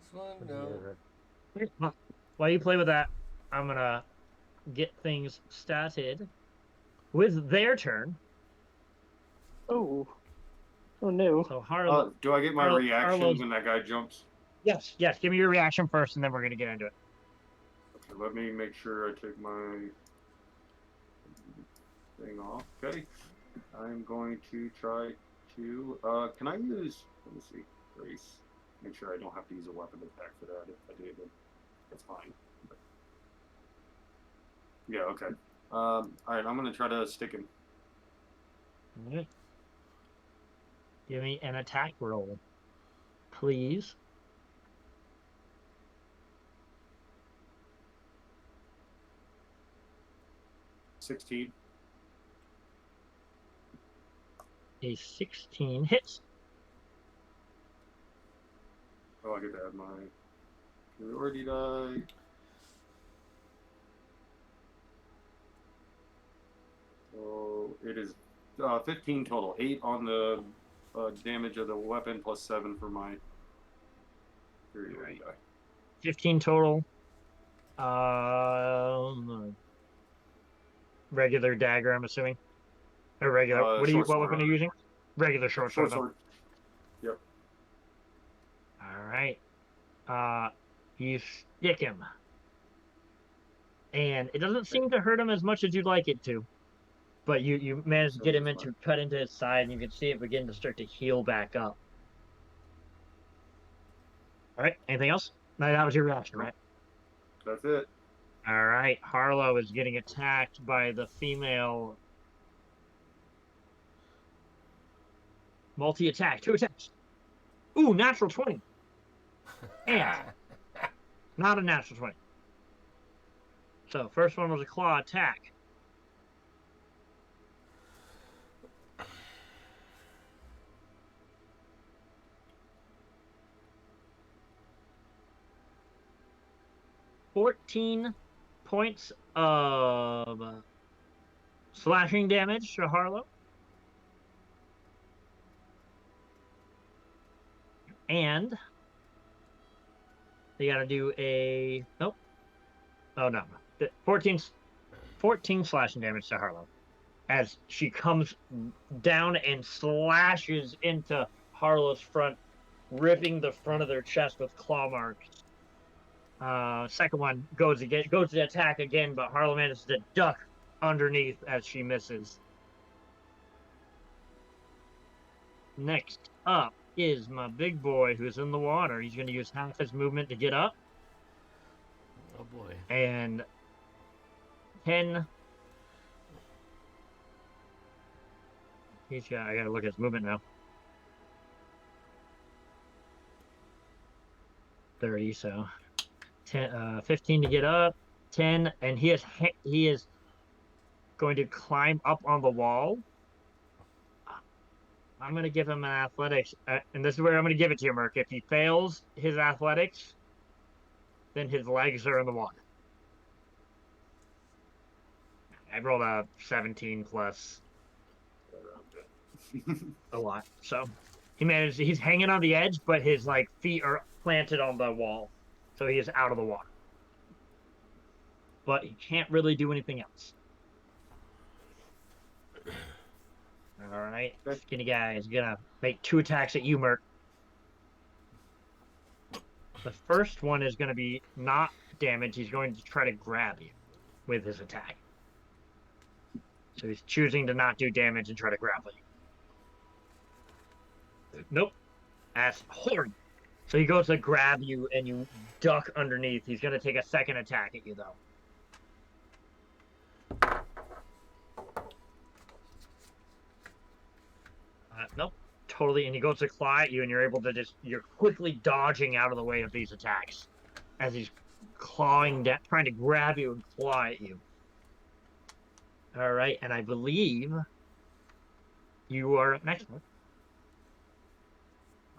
This one? No. While you play with that, I'm gonna get things started with their turn. Oh no. So Harlow. Do I get my reaction Harlow's- when that guy jumps? Yes. Give me your reaction first, and then we're gonna get into it. Okay, let me make sure I take my thing off. Okay. I'm going to try to. Can I use? Let me see. Grace. Make sure I don't have to use a weapon attack for that. If I did, then that's fine. But, yeah. Okay. All right. I'm gonna try to stick him. All right. Give me an attack roll, please. $16. A 16 hits. Oh, I get to add my priority die. So it is 15 total. 8 on the damage of the weapon plus 7 for my priority die. 15 total. Regular dagger, I'm assuming. Or regular. What weapon are you using? Regular short sword. Yep. All right. You stick him, and it doesn't seem to hurt him as much as you'd like it to, but you managed to get him into cut into his side, and you can see it begin to start to heal back up. All right. Anything else? No, that was your reaction, right? That's it. All right. Harlow is getting attacked by the female. Multi-attack. 2 attacks. Ooh, natural 20. And not a natural 20. So, first one was a claw attack. $14 points of slashing damage to Harlow. And they got to do a nope. Oh no, 14 slashing damage to Harlow as she comes down and slashes into Harlow's front, ripping the front of their chest with claw marks. Second one goes to attack again, but Harlow manages to duck underneath as she misses. Next up is my big boy who's in the water. He's going to use half his movement to get up. Oh boy. And 10. I got to look at his movement now. 30, so 10, 15 to get up. 10, and he is going to climb up on the wall. I'm going to give him an athletics, and this is where I'm going to give it to you, Merc. If he fails his athletics, then his legs are in the water. I rolled a 17 plus a lot. So he's hanging on the edge, but his feet are planted on the wall. So he is out of the water. But he can't really do anything else. All right, skinny guy is gonna make 2 attacks at you, Merc. The first one is gonna be not damage. He's going to try to grab you with his attack. So he's choosing to not do damage and try to grapple you. Nope, that's horrid. So he goes to grab you and you duck underneath. He's gonna take a second attack at you though. Nope. totally, and he goes to claw at you, and you're able to you're quickly dodging out of the way of these attacks as he's clawing down, trying to grab you and claw at you. All right, and I believe you are up next one.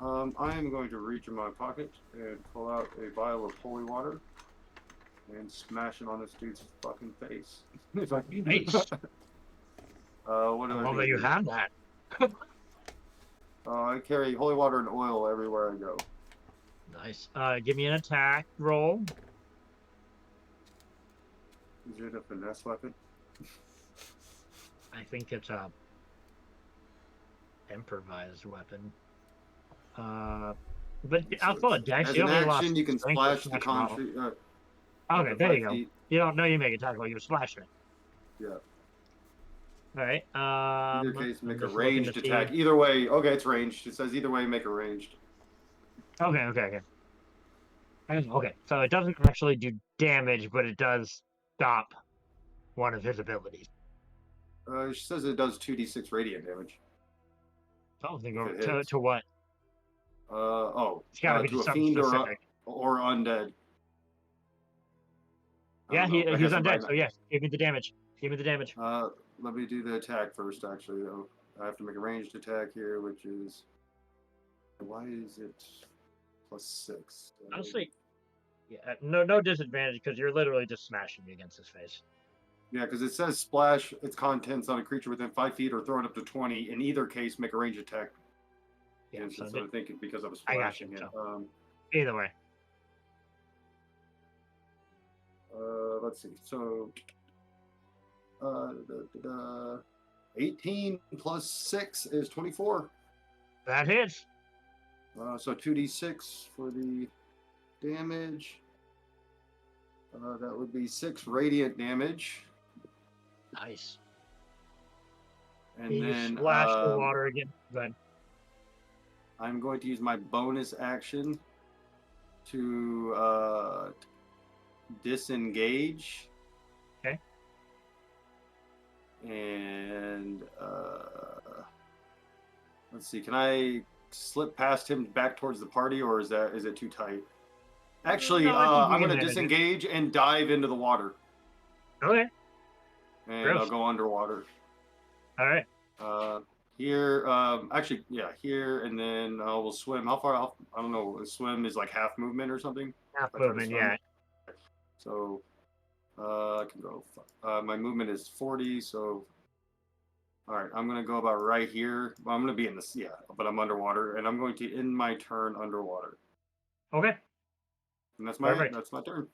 I am going to reach in my pocket and pull out a vial of holy water and smash it on this dude's fucking face. If I can. Nice. What do I I love do that you here? have that. I carry holy water and oil everywhere I go. Nice. Give me an attack roll. Is it a finesse weapon? I think it's a improvised weapon. But I'll call it dex. As You an don't need a lot action, of you can strength to splash the smash them out. country. Okay, there you go. Feet. You don't know you make attack roll. You splash it. Yeah. All right. Either case, I'm make a just looking ranged to see- attack. Either way, okay, it's ranged. It says either way, make a ranged. Okay. Okay, so it doesn't actually do damage, but it does stop one of his abilities. She says it does 2d6 radiant damage. Oh, think If it to hits. what? It's gotta be to a something fiend specific. or undead. I Yeah, don't know. That he's hasn't undead, been- so yes, give me the damage. Let me do the attack first, actually, though. I have to make a ranged attack here, which is... Why is it +6? Honestly, yeah, no disadvantage because you're literally just smashing me against his face. Yeah, because it says splash its contents on a creature within 5 feet or throw it up to 20. In either case, make a ranged attack. Yeah, And so so I'm thinking because I was I got you, splashing it. so. Either way. Let's see. So, 18 plus 6 is 24. That hits. So 2d6 for the damage. That would be 6 radiant damage. Nice. And You then splash the water again. Good. I'm going to use my bonus action to disengage. Okay. And let's see, can I slip past him back towards the party, or is it too tight? Actually, No, I think you I'm can going to manage it. disengage and dive into the water, Okay. and Gross. I'll go underwater. All right. Here, actually, yeah, here, and then we'll swim. How far off? I don't know. Swim is like half movement or something. Half I try to movement, swim. yeah. So, I can go. My movement is 40, so. All right, I'm gonna go about right here. Well, I'm gonna be in this, yeah, but I'm underwater, and I'm going to end my turn underwater. Okay. And that's my Perfect. turn.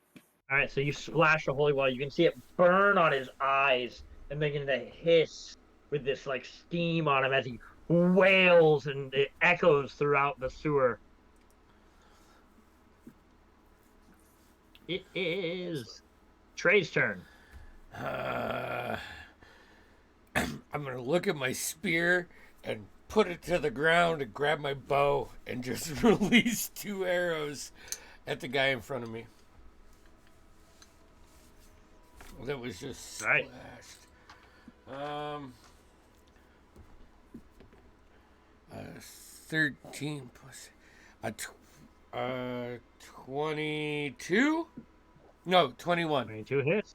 All right, so you splash the holy water. You can see it burn on his eyes and begin to hiss with this like steam on him as he wails, and it echoes throughout the sewer. It is Trey's turn. I'm going to look at my spear and put it to the ground and grab my bow and just release 2 arrows at the guy in front of me. That was just splashed. Right. 13 plus 22? No, 21. 22 hits.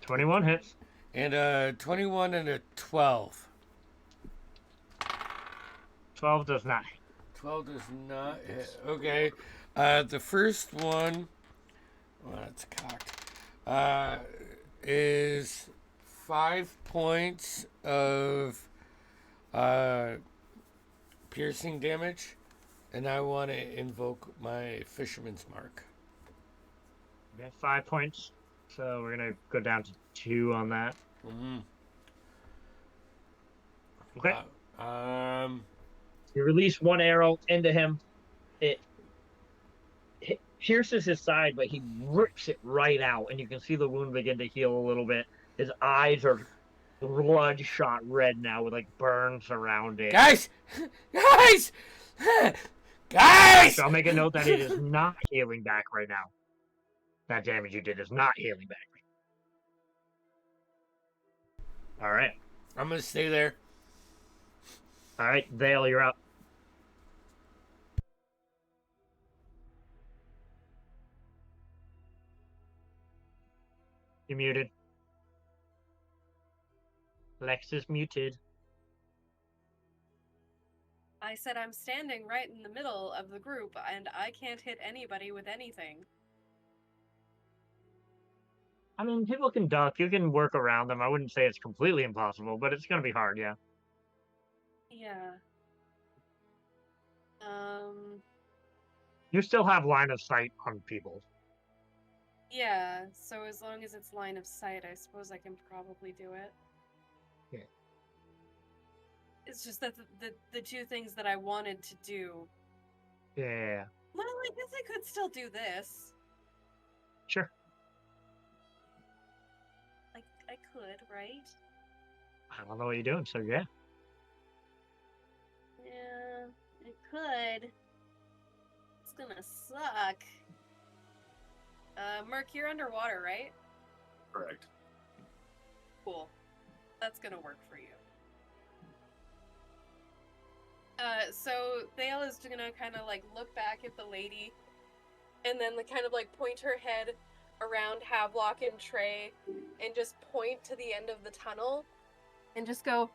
21 hits. And 21 and a 12. 12 does not. 12 does not hit. Okay. The first one, well, that's cocked, is 5 points of piercing damage, and I want to invoke my fisherman's mark. Okay, 5 points. So we're gonna go down to 2 on that. Mm-hmm. Okay. You release 1 arrow into him. It pierces his side, but he rips it right out, and you can see the wound begin to heal a little bit. His eyes are bloodshot red now with like burns around it. Guys! Guys! So I'll make a note that it is not healing back right now. That damage you did is not healing back. All right. I'm going to stay there. All right, Vale, you're up. You're muted. Lex is muted. I said I'm standing right in the middle of the group, and I can't hit anybody with anything. I mean, people can duck. You can work around them. I wouldn't say it's completely impossible, but it's going to be hard, yeah. Yeah. You still have line of sight on people. Yeah, so as long as it's line of sight, I suppose I can probably do it. Yeah. It's just that the two things that I wanted to do. Yeah. Well, I guess I could still do this. Sure. I could, right? I don't know what you're doing, so yeah. Yeah, I could. It's gonna suck. Merc, you're underwater, right? Correct. Cool. That's gonna work for you. So Thale is gonna kind of like look back at the lady, and then kind of like point her head around Havelock and Trey, and just point to the end of the tunnel, and just go,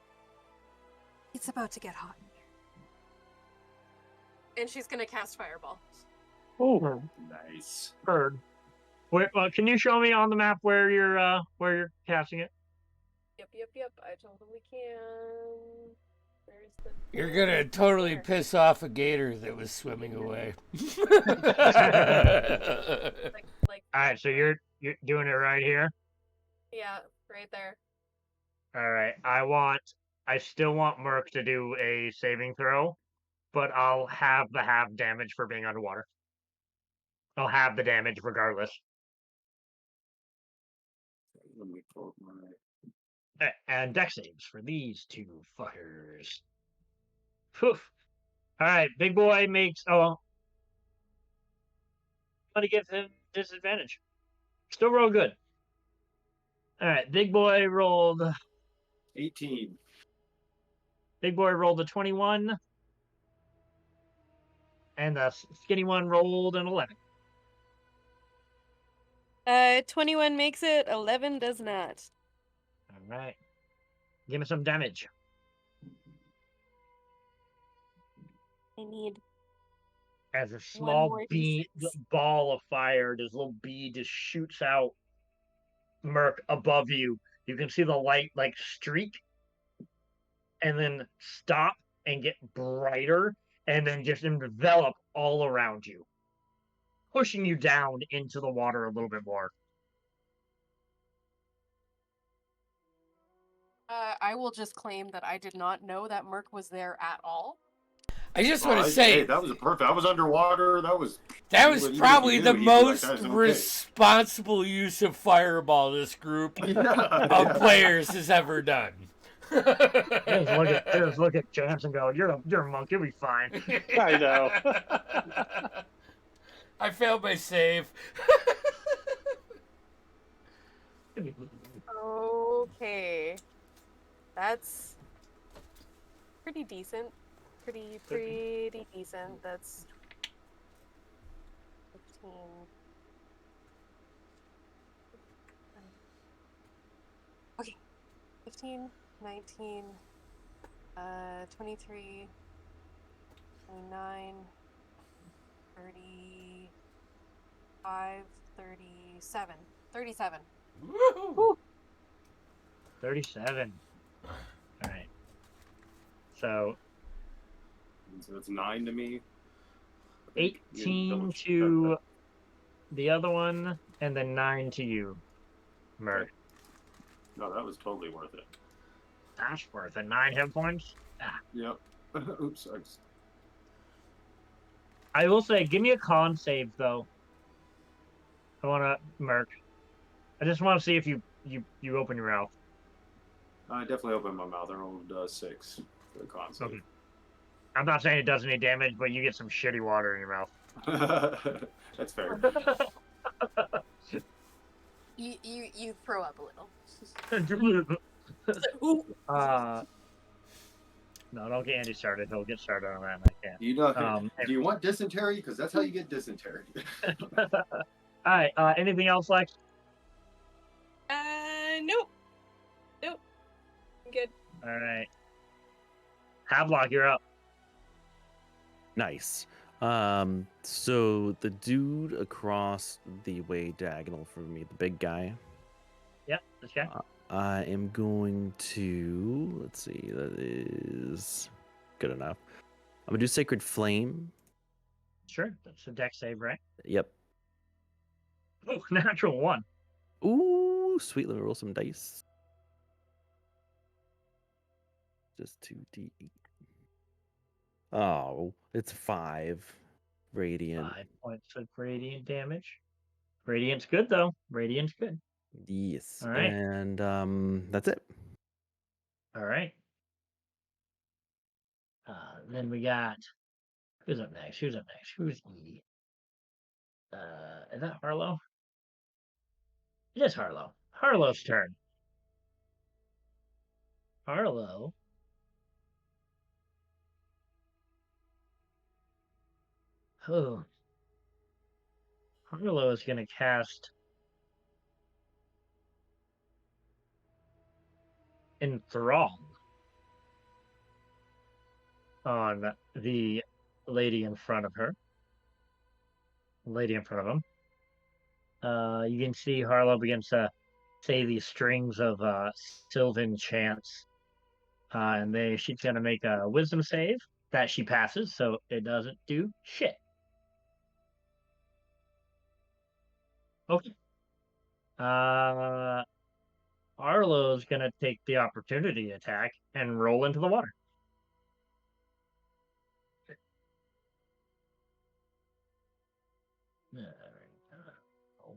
"It's about to get hot in here." And she's gonna cast Fireball. Oh, Nice. bird. Where? Can you show me on the map where you're casting it? Yep. I totally can. Where's the? You're gonna totally piss off a gator that was swimming away. Like. All right, so you're doing it right here. Yeah, right there. All right. I still want Merc to do a saving throw, but I'll have the half damage for being underwater. I'll have the damage regardless. Let me pull my. And dex saves for these two fuckers. Poof. All right, big boy makes. Oh, I'm gonna give him disadvantage. Still roll good. All right, big boy rolled. 18. Big boy rolled a 21, and the skinny one rolled an 11. 21 makes it, 11 does not. All right, give me some damage. I need As a one small more bee D6. ball of fire, this little bee just shoots out Merc above you. You can see the light like streak and then stop and get brighter and then just envelop all around you, pushing you down into the water a little bit more. I will just claim that I did not know that Merc was there at all. I just want to say Hey, that was perfect. I was underwater. That was probably the most "That's okay." responsible use of Fireball this group of players has ever done. Just look at Chance and go, you're a monk, you'll be fine. I know. I failed my save. Okay. That's pretty decent. Pretty decent. That's 15. Okay. 15, 19, 23, 29, 35, 37. 37. Woo-hoo. 37. All right. So So it's 9 to me. 18 to the other one, and then 9 to you, Merc. No, that was totally worth it. That's worth it. 9 hit points. Yep. Oops, sorry. I will say, give me a con save though. I want to Merc. I just want to see if you open your mouth. I definitely opened my mouth. I rolled 6 for the con save. Okay. I'm not saying it does any damage, but you get some shitty water in your mouth. That's fair. You throw up a little. No, don't get Andy started. He'll get started on that. And I can't. You know, do you want dysentery? Because that's how you get dysentery. All right. Anything else, Lex? good. All right. Havelock, you're up. Nice. So the dude across the way diagonal from me, the big guy, Yep, this guy. I am going to, let's see, that is good enough. I'm gonna do Sacred Flame. Sure, that's a deck save, right? Yep. Oh, natural 1. Ooh, sweet. Let me roll some dice. Just 2d8. Oh, it's 5 radiant. 5 points of radiant damage. Radiant's good, though. Radiant's good. Yes. All right. And that's it. All right. Then we got... Who's up next? Who's the... is that Harlow? It is Harlow. Harlow's turn. Harlow... Oh. Harlow is going to cast Enthrall on the lady in front of her. Lady in front of him. You can see Harlow begins to say these strings of Sylvan chants. And she's going to make a wisdom save that she passes, so it doesn't do shit. Okay. Arlo's going to take the opportunity attack and roll into the water.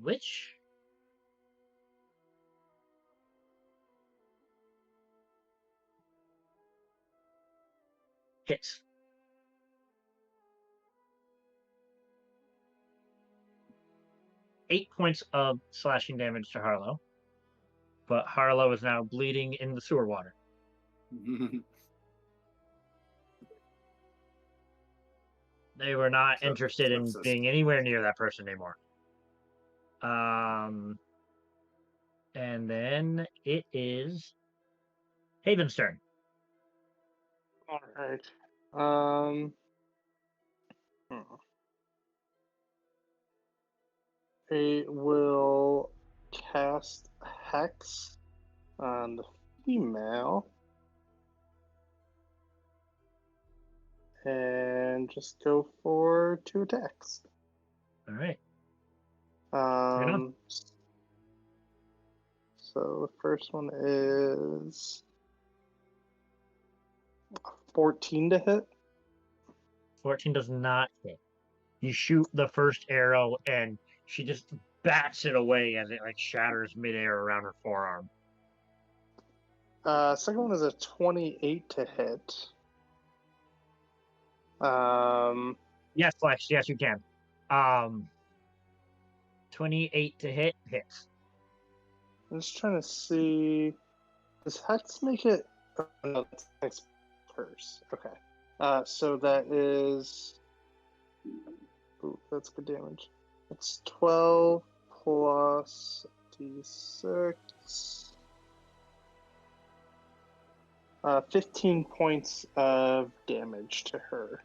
Which? Hits. Eight points of slashing damage to Harlow. But Harlow is now bleeding in the sewer water. They were not interested in being anywhere near that person anymore. And then it is Haven's turn. All right. It will cast Hex on the female and just go for 2 attacks. All right. So the first one is 14 to hit. 14 does not hit. You shoot the first arrow and she just bats it away as it like shatters midair around her forearm. Second one is a 28 to hit. Yes, Flex. Yes, you can. 28 to hit hits. I'm just trying to see. Does Hex make it? Oh, no, that's Hex curse. Okay. So that is. Ooh, that's good damage. It's 12 plus d6. 15 points of damage to her.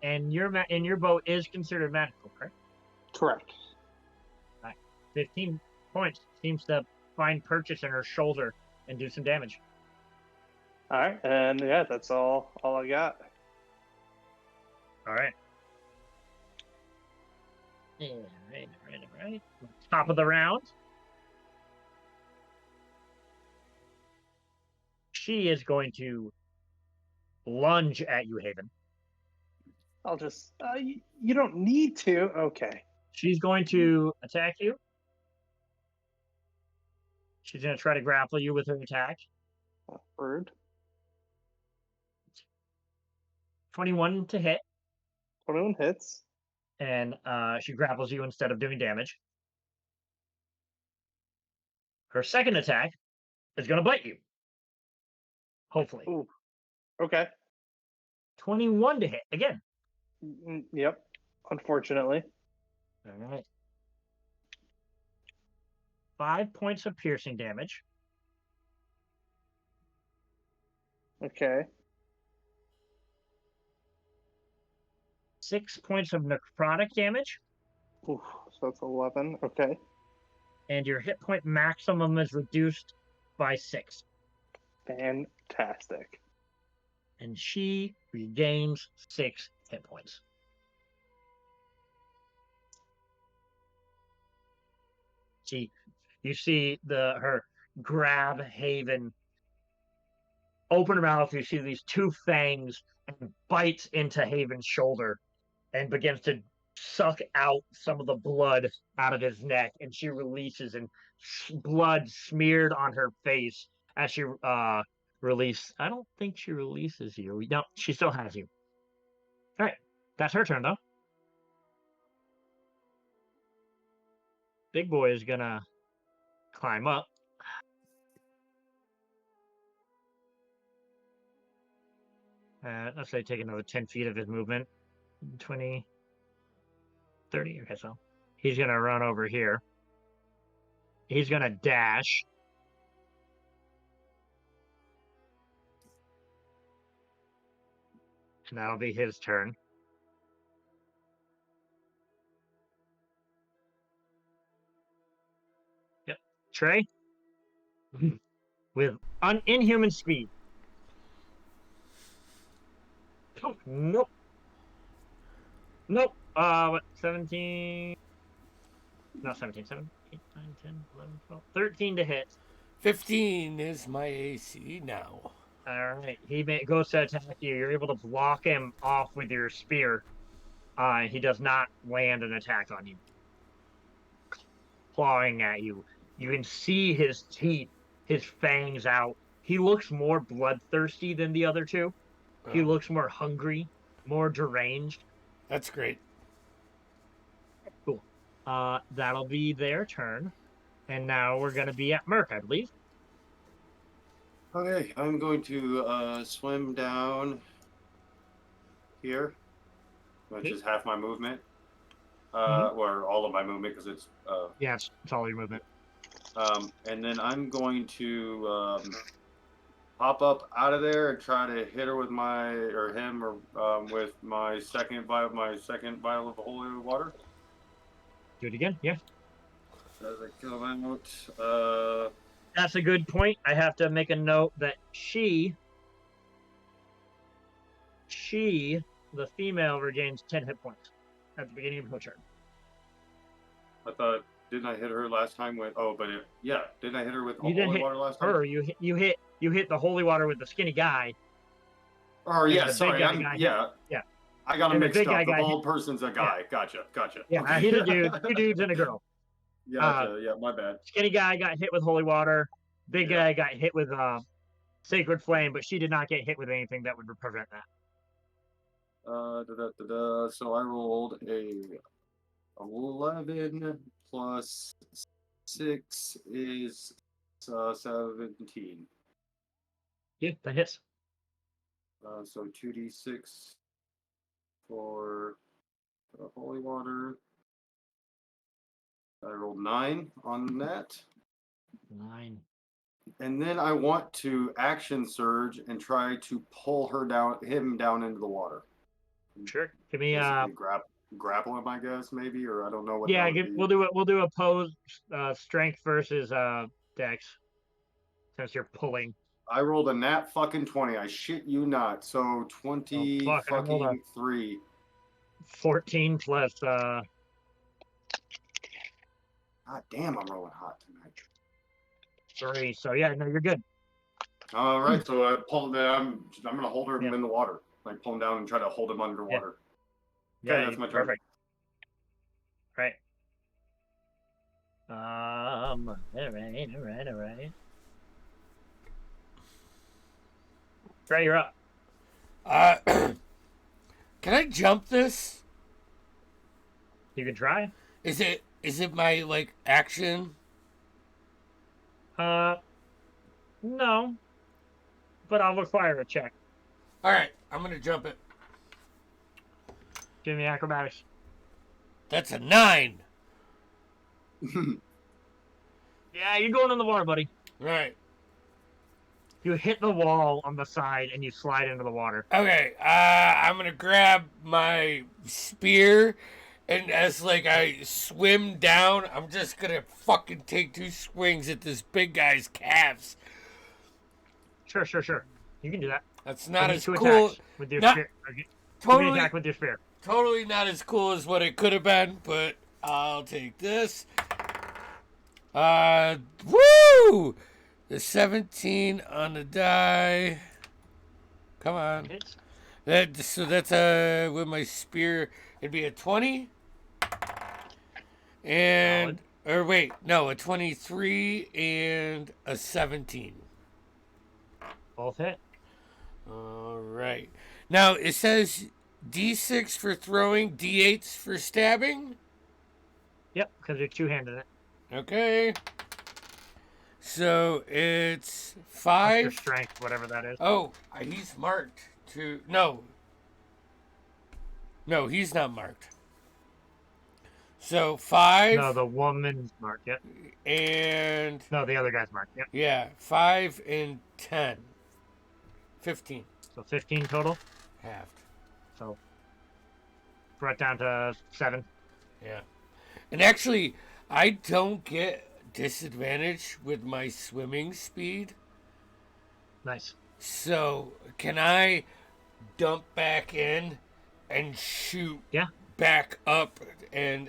And your bow is considered magical, correct? Correct. 15 points seems to find purchase in her shoulder and do some damage. All right, and yeah, that's all I got. All right. All right. Top of the round. She is going to lunge at you, Haven. I'll just. You don't need to. Okay. She's going to attack you. She's going to try to grapple you with her attack. Rude. 21 to hit. 21 hits. And she grapples you instead of doing damage. Her second attack is going to bite you. Hopefully. Ooh. Okay. 21 to hit again. Yep. Unfortunately. All right. 5 points of piercing damage. Okay. 6 points of necrotic damage, Oof, so that's 11. Okay. and your hit point maximum is reduced by 6. Fantastic. And she regains 6 hit points. You see her grab Haven, open her mouth. You see these 2 fangs, and bites into Haven's shoulder, and begins to suck out some of the blood out of his neck. And she releases, and blood smeared on her face as she release. I don't think she releases you. No, she still has you. All right, that's her turn though. Big boy is gonna climb up. Let's say take another 10 feet of his movement. 20, 30. Okay, so he's going to run over here. He's going to dash. And that'll be his turn. Yep. Trey? With inhuman speed. Oh, nope. Nope. What? 17. Not 17. 7, 8, 9, 10, 11, 12. 13 to hit. 15 is my AC now. All right. He goes to attack you. You're able to block him off with your spear. He does not land an attack on you. Clawing at you. You can see his teeth, his fangs out. He looks more bloodthirsty than the other 2. He looks more hungry, more deranged. That's great. Cool. That'll be their turn. And now we're going to be at Merc, I believe. Okay, I'm going to swim down here, which is half my movement, or all of my movement because it's yeah, it's all your movement. And then I'm going to pop up out of there and try to hit her with with my second vial of holy water. Do it again, yeah. As I come out, That's a good point. I have to make a note that she, the female, regains 10 hit points at the beginning of her turn. I thought, didn't I hit her last time with? Oh, but didn't I hit her with You didn't holy hit water last time? her. You hit the holy water with the skinny guy. Oh And yeah, the sorry. big guy Yeah. I got him And the mixed big up. guy The got bald person's a guy. Gotcha. Yeah, Okay. I hit a dude, 2 dudes and a girl. Yeah, my bad. Skinny guy got hit with holy water. Big guy got hit with sacred flame, but she did not get hit with anything that would prevent that. So I rolled a 11 plus 6 is 17. Yeah, that hits. So 2d6 for holy water. I rolled 9 on that. 9. And then I want to action surge and try to pull him down into the water. Sure. Give me grapple him, I guess, maybe, or I don't know what. Yeah, we'll do it. We'll do opposed strength versus dex, since you're pulling. I rolled a nat fucking 20. I shit you not. So 23. 14 plus. God damn, I'm rolling hot tonight. 3. So yeah, no, you're good. All right, so I pulled him. I'm gonna hold him in the water, like pull him down and try to hold him underwater. Okay, that's my turn. Perfect. Right. All right. Trey, you're up. Can I jump this? You can try. Is it my like action? No. But I'll require a check. All right, I'm gonna jump it. Give me acrobatics. That's a 9. Yeah, you're going in the water, buddy. All right. You hit the wall on the side and you slide into the water. Okay, I'm gonna grab my spear, and as like I swim down, I'm just gonna fucking take 2 swings at this big guy's calves. Sure. You can do that. That's Give not me as 2 cool. attacks with your Not spear. Give me an totally, attack with your spear. totally not as cool as what it could have been, but I'll take this. Woo! The 17 on the die. Come on. Hits. So that's with my spear, it'd be a 20. And or wait, no, a 23 and a 17. Both hit. All right. Now it says D6 for throwing, D8s for stabbing. Yep, because you're two-handed it. Okay. So it's Plus your 5. strength, whatever that is. Oh, he's marked to no. No, he's not marked. So 5. No, the woman's marked. Yep. And No, the other guy's marked. Yep. yeah, 5 and 10. 15. So 15 total. Halved. So brought down to 7. Yeah. And actually, I don't get disadvantage with my swimming speed. Nice. So, can I dump back in and shoot Yeah. back up and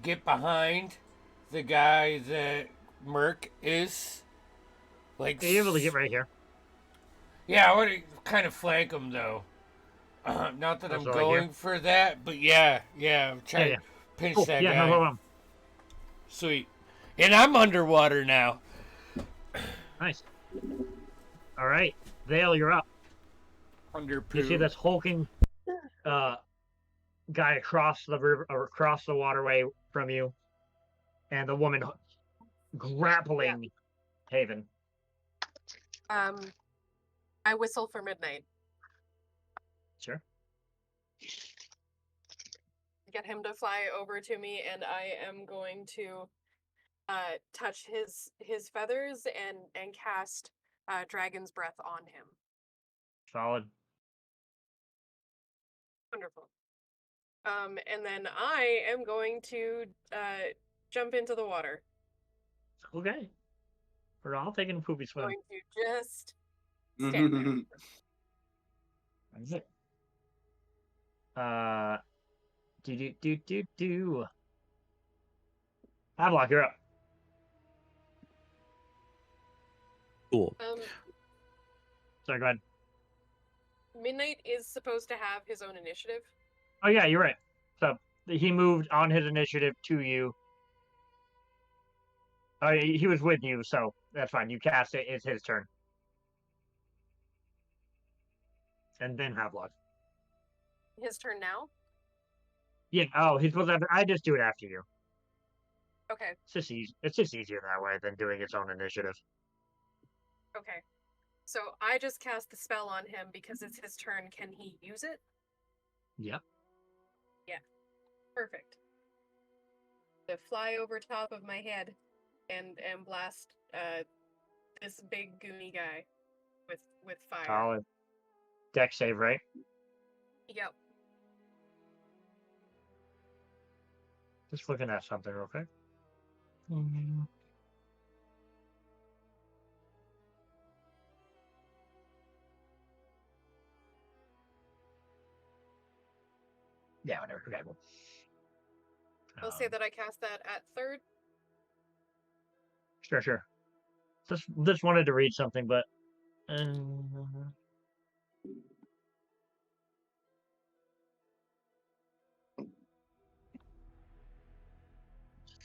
get behind the guy that Merc is? Like, You're able to get right here. yeah, I want to kind of flank him though. Not that I'm So, like going here? for that, but yeah, try Yeah. to pinch Cool. that Yeah, guy. no. Sweet. And I'm underwater now. Nice. All right, Vale, you're up. Under poo. You see this hulking guy across the river or across the waterway from you, and the woman grappling Haven. I whistle for midnight. Sure. Get him to fly over to me, and I am going to touch his feathers and cast Dragon's Breath on him. Solid. Wonderful. And then I am going to jump into the water. Okay. We're all taking a poopy swim. Going to just stand there. That's it. Do. Havelock, you're up. Cool. Sorry, go ahead. Midnight is supposed to have his own initiative. Oh yeah, you're right. So he moved on his initiative to you. He was with you, so that's fine. You cast it. It's his turn. And then Havelock. His turn now? Yeah. Oh, he's supposed to have, I just do it after you. Okay. It's just easier that way than doing its own initiative. Okay. So I just cast the spell on him because it's his turn. Can he use it? Yep. Yeah. Perfect. To fly over top of my head and blast this big goony guy with fire. Solid. Deck save, right? Yep. Just looking at something real quick. Yeah, whatever. Okay, cool. I'll say that I cast that at third. Sure. Just wanted to read something, but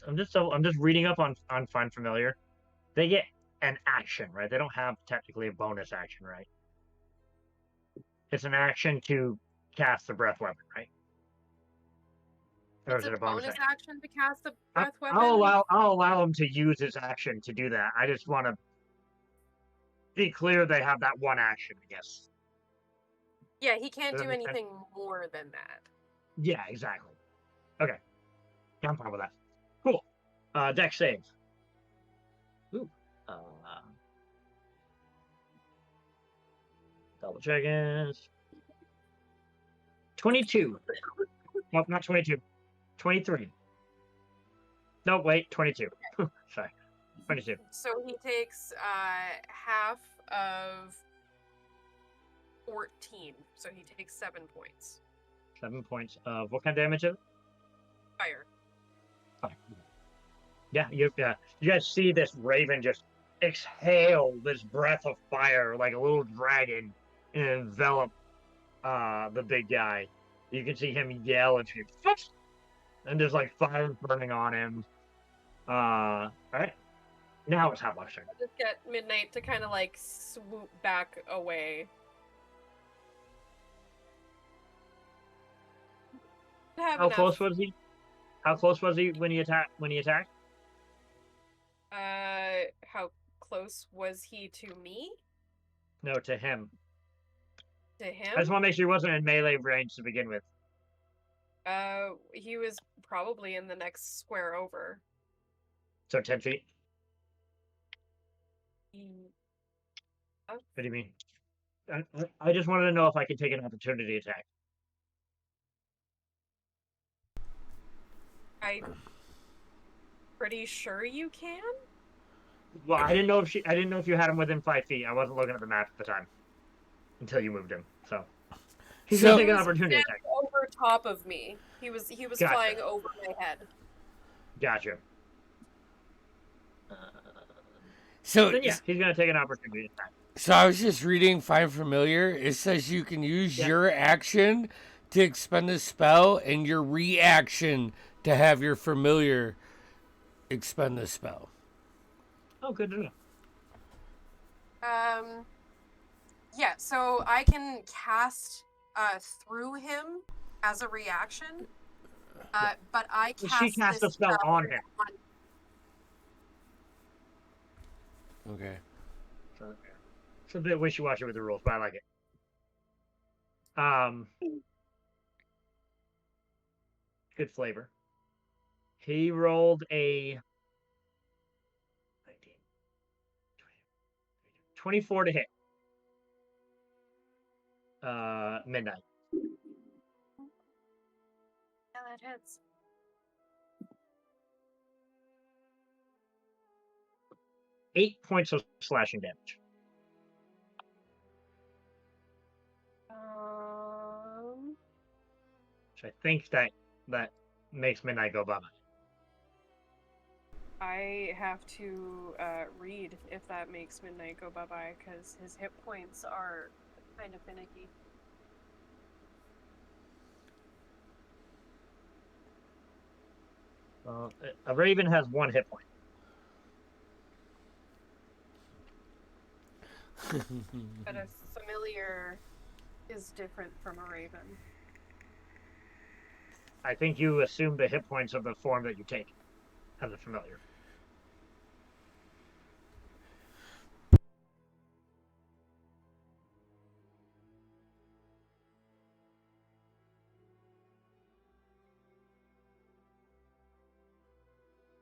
I'm just reading up on Find Familiar. They get an action, right? They don't have technically a bonus action, right? It's an action to cast the breath weapon, right? Or It's is it a a bonus bonus action? action to cast the breath weapon. I'll allow him to use his action to do that. I just want to be clear they have that one action, I guess. Yeah, he can't Does do that make sense? anything more than that. Yeah, exactly. Okay. Yeah, I'm fine with that. Cool. Deck save. Ooh. Double checking. 22. Nope, not 22. 23. No, wait, 22. Sorry. 22. So he takes half of 14. So he takes 7 points. 7 points of what kind of damage is it? Fire. Yeah, you guys see this raven just exhale this breath of fire like a little dragon and envelop the big guy. You can see him yell and scream, and there's like fire burning on him. All right, now it's Havelock's turn. I'll just get Midnight to kind of like swoop back away. How close was he? How close was he when he attacked? How close was he to me? No, to him. To him? I just want to make sure he wasn't in melee range to begin with. He was probably in the next square over. So 10 feet. Oh. What do you mean? I just wanted to know if I could take an opportunity attack. I'm pretty sure you can. Well, I didn't know if you had him within 5 feet. I wasn't looking at the map at the time until you moved him. So he's gonna take an opportunity attack. Over top of me. He was Gotcha. flying over my head. Gotcha. So Then, yeah, he's gonna take an opportunity attack. So I was just reading Find Familiar. It says you can use your action to expend a spell and your reaction to have your familiar expend the spell. Oh, good to know. Yeah, so I can cast through him as a reaction. But I cast She cast a spell on him. Okay. It's a bit wishy-washy with the rules, but I like it. Good flavor. He rolled a 24 to hit. Midnight. Yeah, that hits. Eight points of slashing damage. Which I think that makes Midnight go bye-bye. I have to read if that makes Midnight go bye-bye, because his hit points are kind of finicky. A raven has 1 hit point. But a familiar is different from a raven. I think you assume the hit points of the form that you take as a familiar.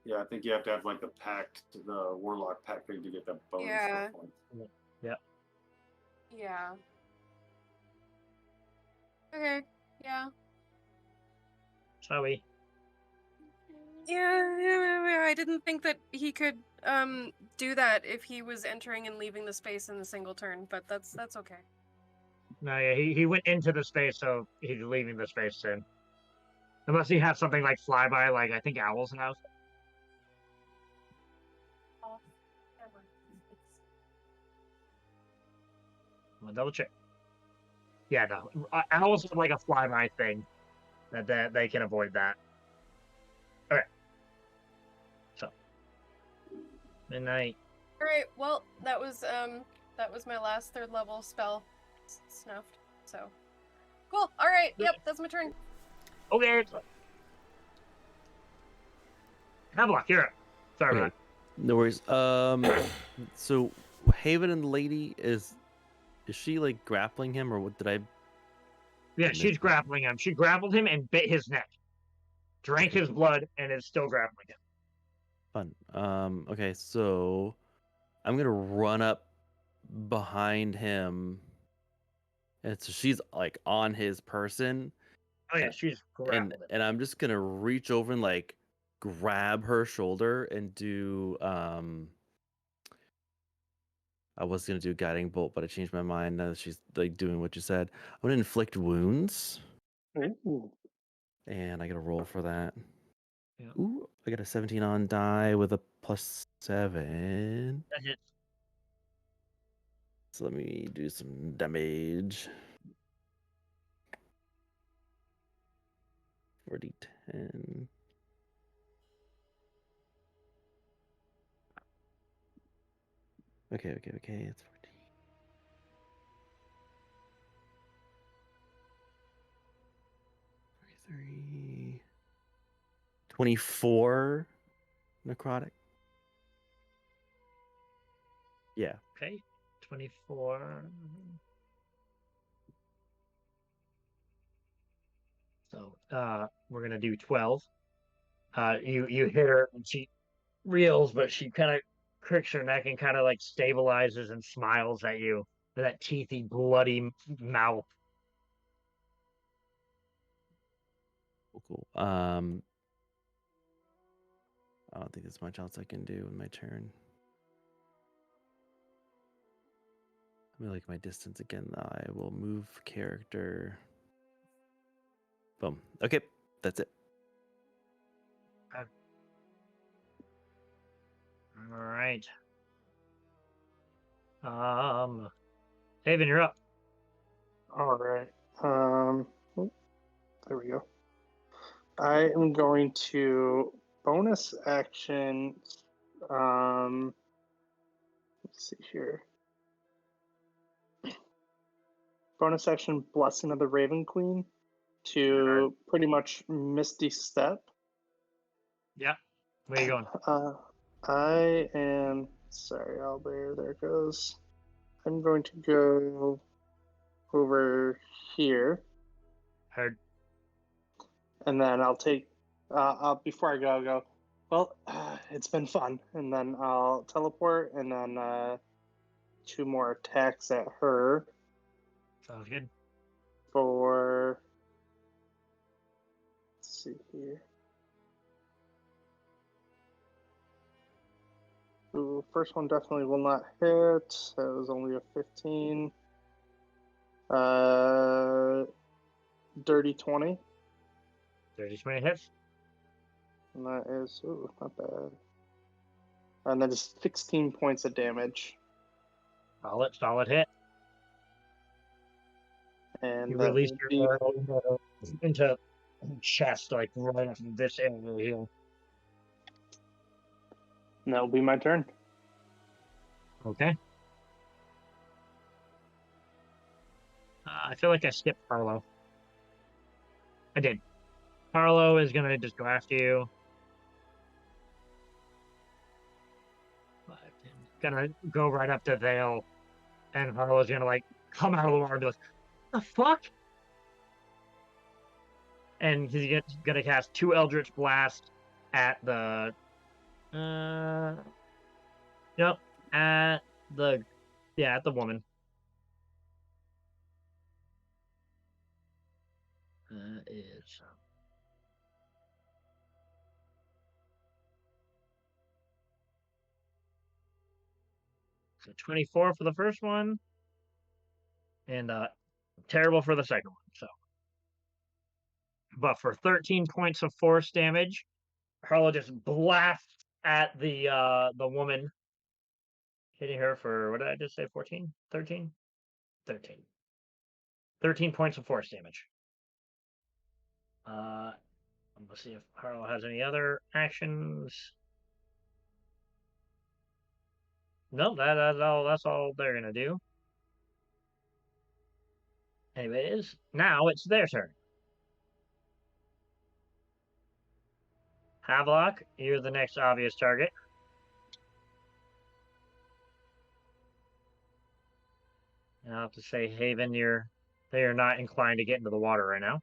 Yeah, I think you have to have like the pact, the warlock pact thing to get that bonus. Yeah. Yeah. Yeah. Okay. Yeah. Shall we? Yeah, I didn't think that he could do that if he was entering and leaving the space in a single turn, but that's okay. No, yeah, he went into the space, so he's leaving the space soon. Unless he has something like flyby, like I think owls have. I'm gonna double check. Yeah, no. Owls have like a flyby thing that they can avoid that. Okay. So Midnight. Alright, well, that was my last 3rd level spell snuffed. So cool. Alright, yep, that's my turn. Okay. Havelock, you're up. Sorry about that. No worries. So Haven and the lady is she like grappling him, or what did I? Yeah, she's grappling him. She grappled him and bit his neck, drank his blood, and is still grappling him. Fun. Okay, so I'm gonna run up behind him And so she's like on his person, Oh yeah, she's and grappled. I'm just gonna reach over and like grab her shoulder and do I was gonna do guiding bolt, but I changed my mind now that she's like doing what you said. I'm gonna inflict wounds, Ooh. and I gotta roll for that. Yeah. Ooh, I got a 17 on die with a +7. That hits. So let me do some damage. 4d10. Okay. It's 14. 43. 24 necrotic. Yeah. Okay, 24. So we're gonna do 12. You hit her and she reels, but she kind of cricks her neck and kind of like stabilizes and smiles at you with that teethy, bloody mouth. Cool. I don't think there's much else I can do in my turn. Let me like my distance again. I will move character. Boom. Okay, that's it. All right. Haven, you're up. All right. Oh, there we go. I am going to bonus action. Let's see here. Bonus action, Blessing of the Raven Queen, to pretty much Misty Step. Yeah. Where you going? I am sorry, Albert. There it goes. I'm going to go over here, Heard. and then I'll take. Before I go, I'll go. Well, it's been fun, and then I'll teleport, and then 2 more attacks at her Sounds good. for. Let's see here. Ooh, first one definitely will not hit. That was only a 15. Dirty 20. 30 hits. And that is, ooh, not bad. And that is 16 points of damage. Solid hit. And You that release will your be, arrow into chest, like right up this area here. and that will be my turn. Okay. I feel like I skipped Carlo. I did. Carlo is gonna just go after you. Gonna go right up to Vale, and Carlo's gonna like come out of the water and be like, "The fuck?" And he's gonna cast 2 Eldritch Blast at the. Yep, at the. Yeah, at the woman. Is. So 24 for the first one, and terrible for the second one. So, but for 13 points of force damage, Carlo just blasts at the woman, hitting her for, what did I just say? 14? 13? 13. 13 points of force damage. Let's see if Carlo has any other actions. No, that's all they're gonna do. Anyways, now it's their turn. Havelock, you're the next obvious target. And I'll have to say, Haven, they are not inclined to get into the water right now.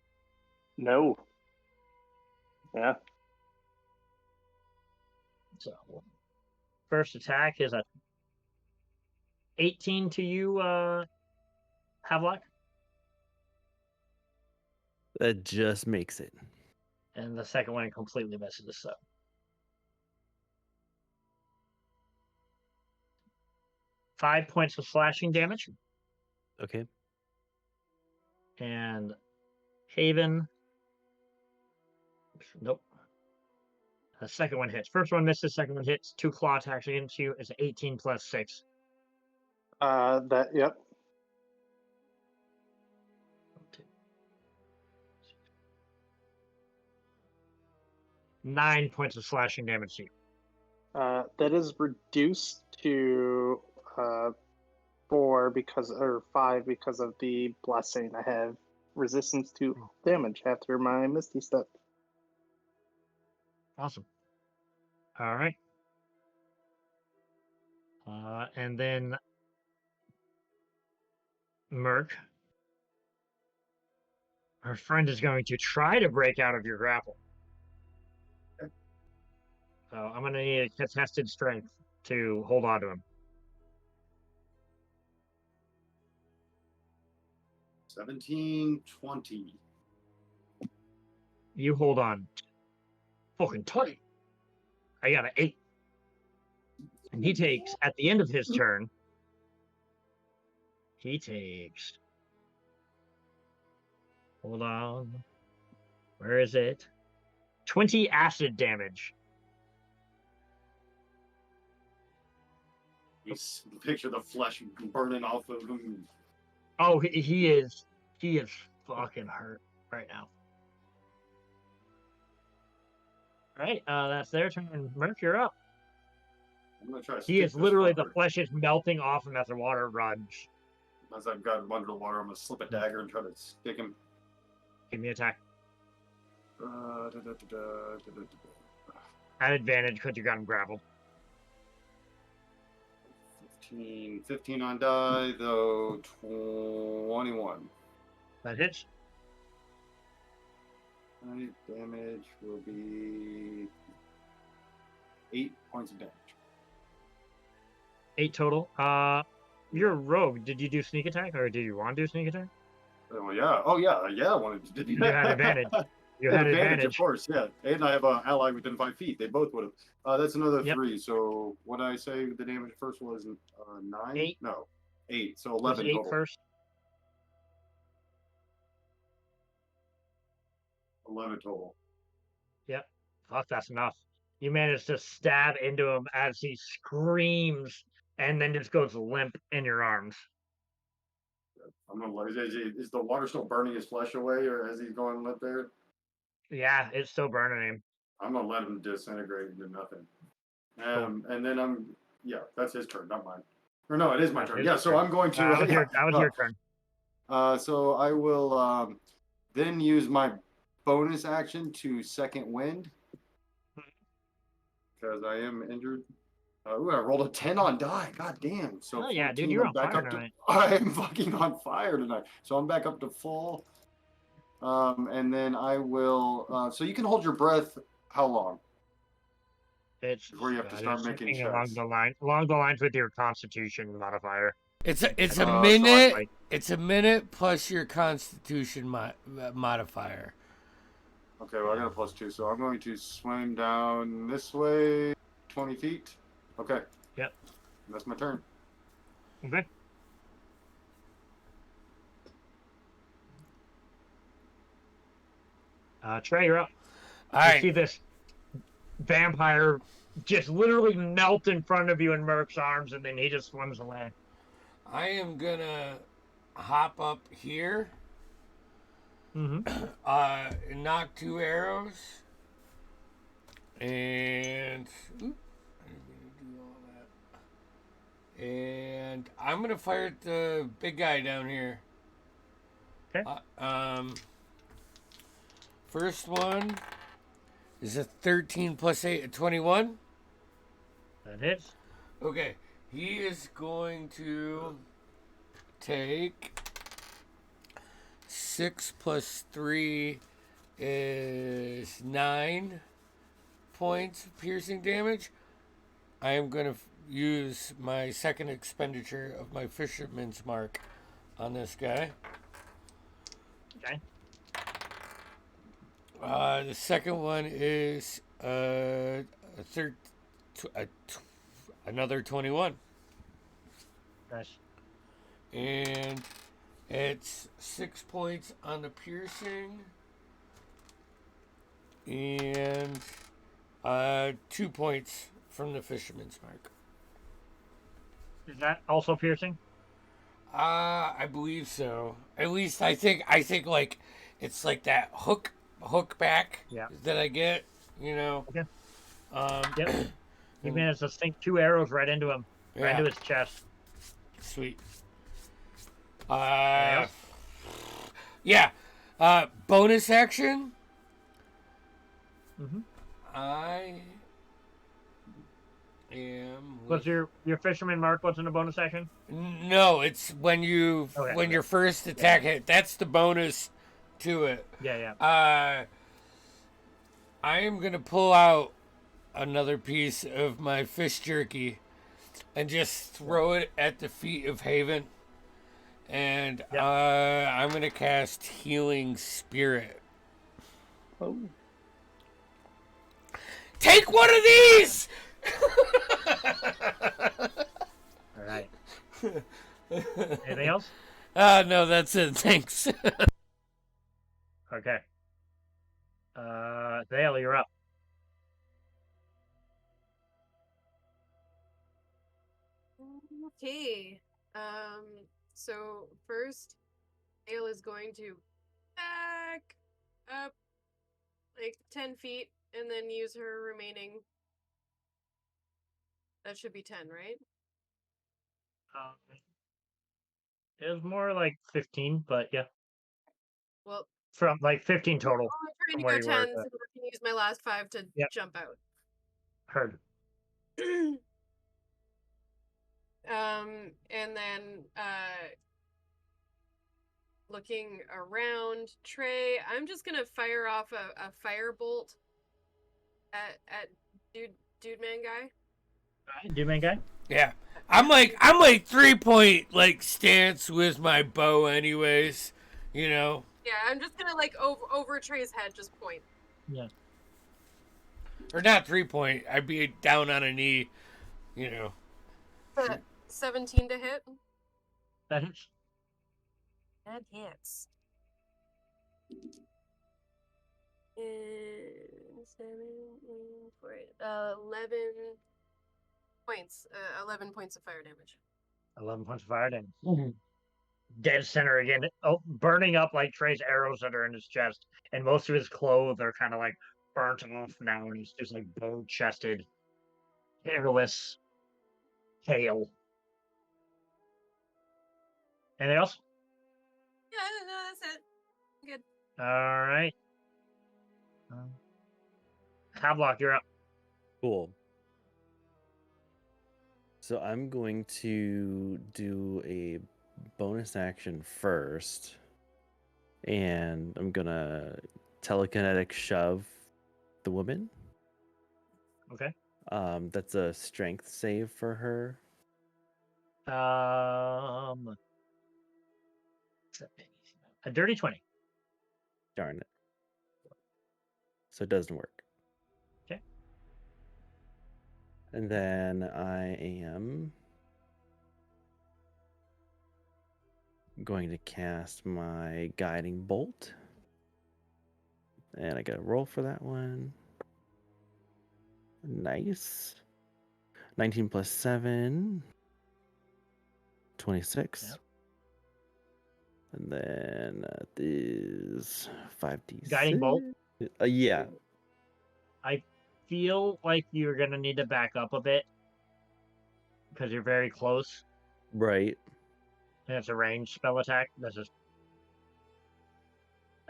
No. Yeah. So, first attack is a 18 to you, Havelock. That just makes it. And the second one completely misses this up. Five points of slashing damage. Okay. And Haven. Nope. The second one hits. First one misses, second one hits. 2 claw attacks against you. It's 18 plus 6. Yep. 9 points of slashing damage to you. That is reduced to 4 or 5 because of the blessing. I have resistance to damage after my Misty Step. Awesome. All right. And then Merc. Our friend is going to try to break out of your grapple. So I'm going to need a contested strength to hold on to him. 17, 20. You hold on. Fucking tight. I got an 8. And he takes, at the end of his turn, he takes... Hold on. Where is it? 20 acid damage. You picture the flesh burning off of him. Oh, he is fucking hurt right now. All right, that's their turn. Merc, you're up. I'm gonna try to He stick is this literally, the fucker. flesh is melting off him as the water runs. As I've got him under the water, I'm gonna slip a dagger and try to stick him. Give me an attack. Da, da, da, da, da, da, da. At advantage because you got him grappled. 15 on die, though 21. That hits. Right, damage will be 8 points of damage. 8 total. You're a rogue. Did you do sneak attack or did you want to do sneak attack? Oh yeah. Oh yeah. Yeah. I wanted to do You had advantage. You had advantage. of course. Yeah. And I have an ally within 5 feet. They both would have. That's another Yep. 3. So what did I say? The damage first was 9. 8. No, 8. So Was 11 8 total. first? 11 total. Yep. Fuck, that's enough. You managed to stab into him as he screams and then just goes limp in your arms. I'm gonna let. Is the water still burning his flesh away, or has he gone limp there? Yeah, it's still burning him. I'm gonna let him disintegrate into nothing. And then that's his turn, not mine. Or no, it is my That's turn. his Yeah, so turn. I'm going to. That was your turn. So I will then use my bonus action to second wind because I am injured. I rolled a 10 on die. God damn. So Oh yeah, 14, dude, you're I'm on back fire up tonight. I am fucking on fire tonight. So I'm back up to full. And then I will. So you can hold your breath. How long? It's Before you have to start making something along checks. the lines with your Constitution modifier. It's a so I minute. like- It's a minute plus your Constitution modifier. Okay, well I got a +2, so I'm going to swim down this way, 20 feet. Okay. Yep. That's my turn. Okay. Trey, you're up. All You right. see this vampire just literally melt in front of you in Merc's arms, and then he just swims away. I am gonna hop up here. Mm-hmm. Knock 2 arrows. And I'm gonna do all that. And I'm gonna fire at the big guy down here. Okay. First one is a 13 plus 8, a 21. That hits. Okay, he is going to take 6 plus 3 is 9 points of piercing damage. I am going to use my second expenditure of my fisherman's mark on this guy. Okay. The second one is another 21. Nice. And it's 6 points on the piercing. And 2 points from the fisherman's mark. Is that also piercing? I believe so. At least I think like it's like that hook back Yeah. that I get, you know. Okay. Um Yep. You managed to sink 2 arrows right into him, right into his chest. Sweet. Anything else? Yeah. Bonus action. Mm-hmm. I am. What's your fisherman mark? What's in the bonus action? No, it's when you your first attack hit. That's the bonus to it. Yeah. I am gonna pull out another piece of my fish jerky and just throw it at the feet of Haven. And I'm gonna cast Healing Spirit. Oh. Take one of these! All right. Anything else? No, that's it. Thanks. Okay. Dale, you're up. Okay. So first, Dale is going to back up like 10 feet and then use her remaining. That should be 10, right? It was more like 15, but yeah. Well, From like 15 total. I'm from trying where to you go were, 10, so I can use my last 5 to jump out. Heard. And then looking around Trey, I'm just gonna fire off a firebolt at dude man guy. Dude man guy? Yeah. I'm like 3-point like stance with my bow anyways, you know. Yeah, I'm just gonna like over Trey's head just point. Yeah. Or not 3-point. I'd be down on a knee, you know. 17 to hit. That hits. That hits. 11 points. 11 points of fire damage. 11 points of fire damage. Dead center again. Oh, burning up like Trey's arrows that are in his chest, and most of his clothes are kind of like burnt off now, and he's just like bone-chested, hairless, pale. Anything else? Yeah, no, that's it. Good. All right. Havelock, you're up. Cool. So I'm going to do a bonus action first, and I'm gonna telekinetic shove the woman. Okay. That's a strength save for her. A dirty 20. Darn it. So it doesn't work. Okay. And then I am going to cast my guiding bolt. And I got to roll for that one. Nice. 19 plus 7. 26. Yep. And then this 5d6. Guiding bolt? Yeah. I feel like you're going to need to back up a bit because you're very close. Right. And it's a ranged spell attack. This is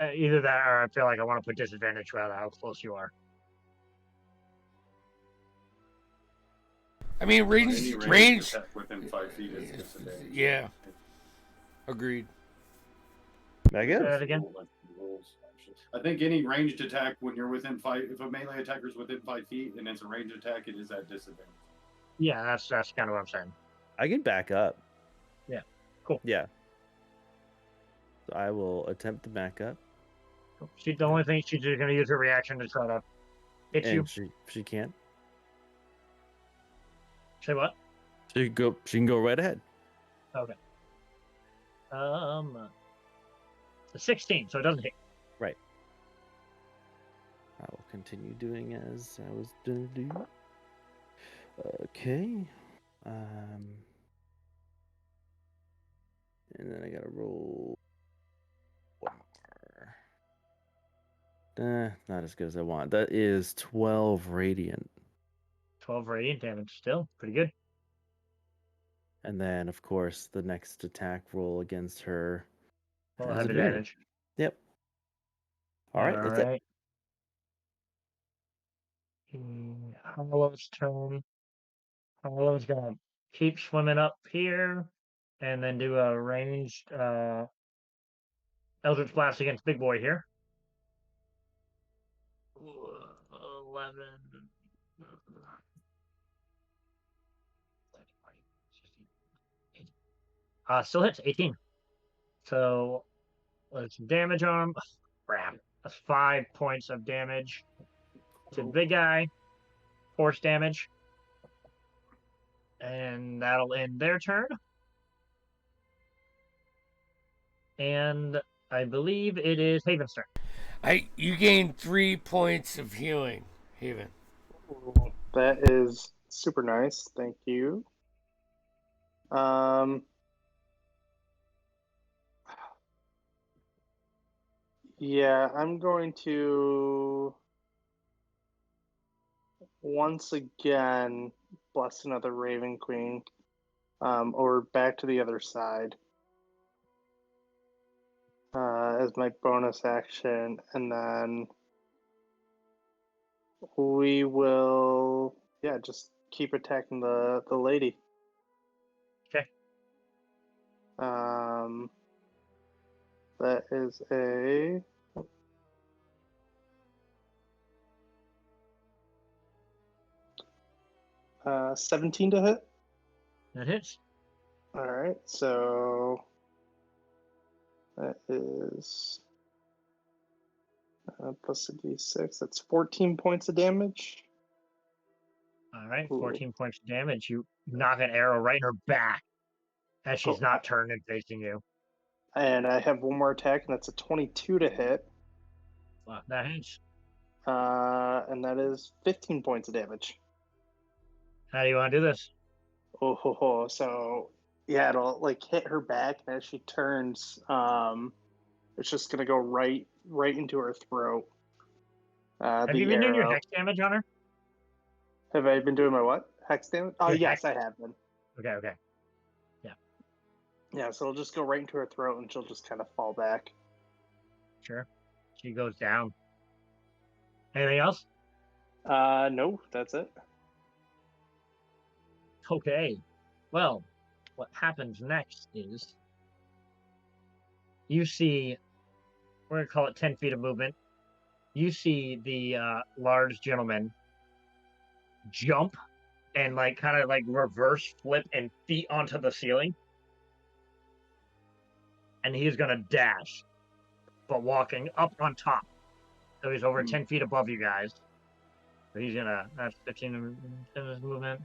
either that or I feel like I want to put disadvantage rather how close you are. I mean, Any range. attack within 5 feet is disadvantage. Yeah. Agreed. I Say guess. that again. I think any ranged attack when you're within 5, if a melee attacker is within 5 feet and it's a ranged attack, it is at disadvantage. Yeah, that's kind of what I'm saying. I can back up. Yeah. Cool. Yeah. So I will attempt to back up. The only thing she's going to use her reaction to try to hit you. And she can't. Say what? She can go right ahead. Okay. 16, so it doesn't hit. Right. I will continue doing as I was gonna do. Okay. And then I gotta roll one more. Not as good as I want. That is 12 radiant. 12 radiant damage, still pretty good. And then, of course, the next attack roll against her Well, has have advantage. Yep. All right, that's it. Hollow's turn. Hollow's gonna keep swimming up here, and then do a ranged Eldritch Blast against Big Boy here. 11. Still hits 18. So let's damage on him. Crap. That's 5 points of damage to the big guy. Force damage. And that'll end their turn. And I believe it is Haven's turn. You gain 3 points of healing, Haven. That is super nice. Thank you. Yeah, I'm going to once again bless another Raven Queen, or back to the other side, as my bonus action, and then we will, just keep attacking the lady. Okay. That is a 17 to hit. That hits. All right, so that is plus a d6. That's 14 points of damage. All right, Ooh. 14 points of damage. You knock an arrow right in her back as she's not turned and facing you. And I have one more attack, and that's a 22 to hit. Well, that hits. And that is 15 points of damage. How do you want to do this? So yeah, it'll like hit her back, and as she turns, it's just gonna go right into her throat. Have you been doing your hex damage on her? Have I been doing my what? Hex damage? Oh, yes, hex. I have been. Okay. Yeah. Yeah, so it'll just go right into her throat, and she'll just kind of fall back. Sure. She goes down. Anything else? No, that's it. Okay. Well, what happens next is you see, we're going to call it 10 feet of movement. You see the large gentleman jump and kind of reverse flip and feet onto the ceiling. And he's going to dash, but walking up on top. So he's over 10 feet above you guys. So he's going to, that's 15 in his movement.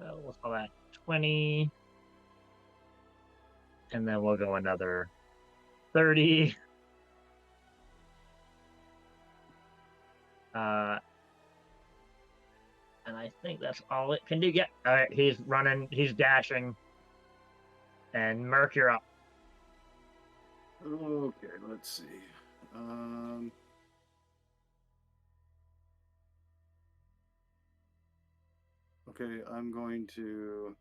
We'll call that 20. And then we'll go another 30. And I think that's all it can do. Yeah. All right. He's running. He's dashing. And Merc, you're up. Okay, let's see. Okay, I'm going to.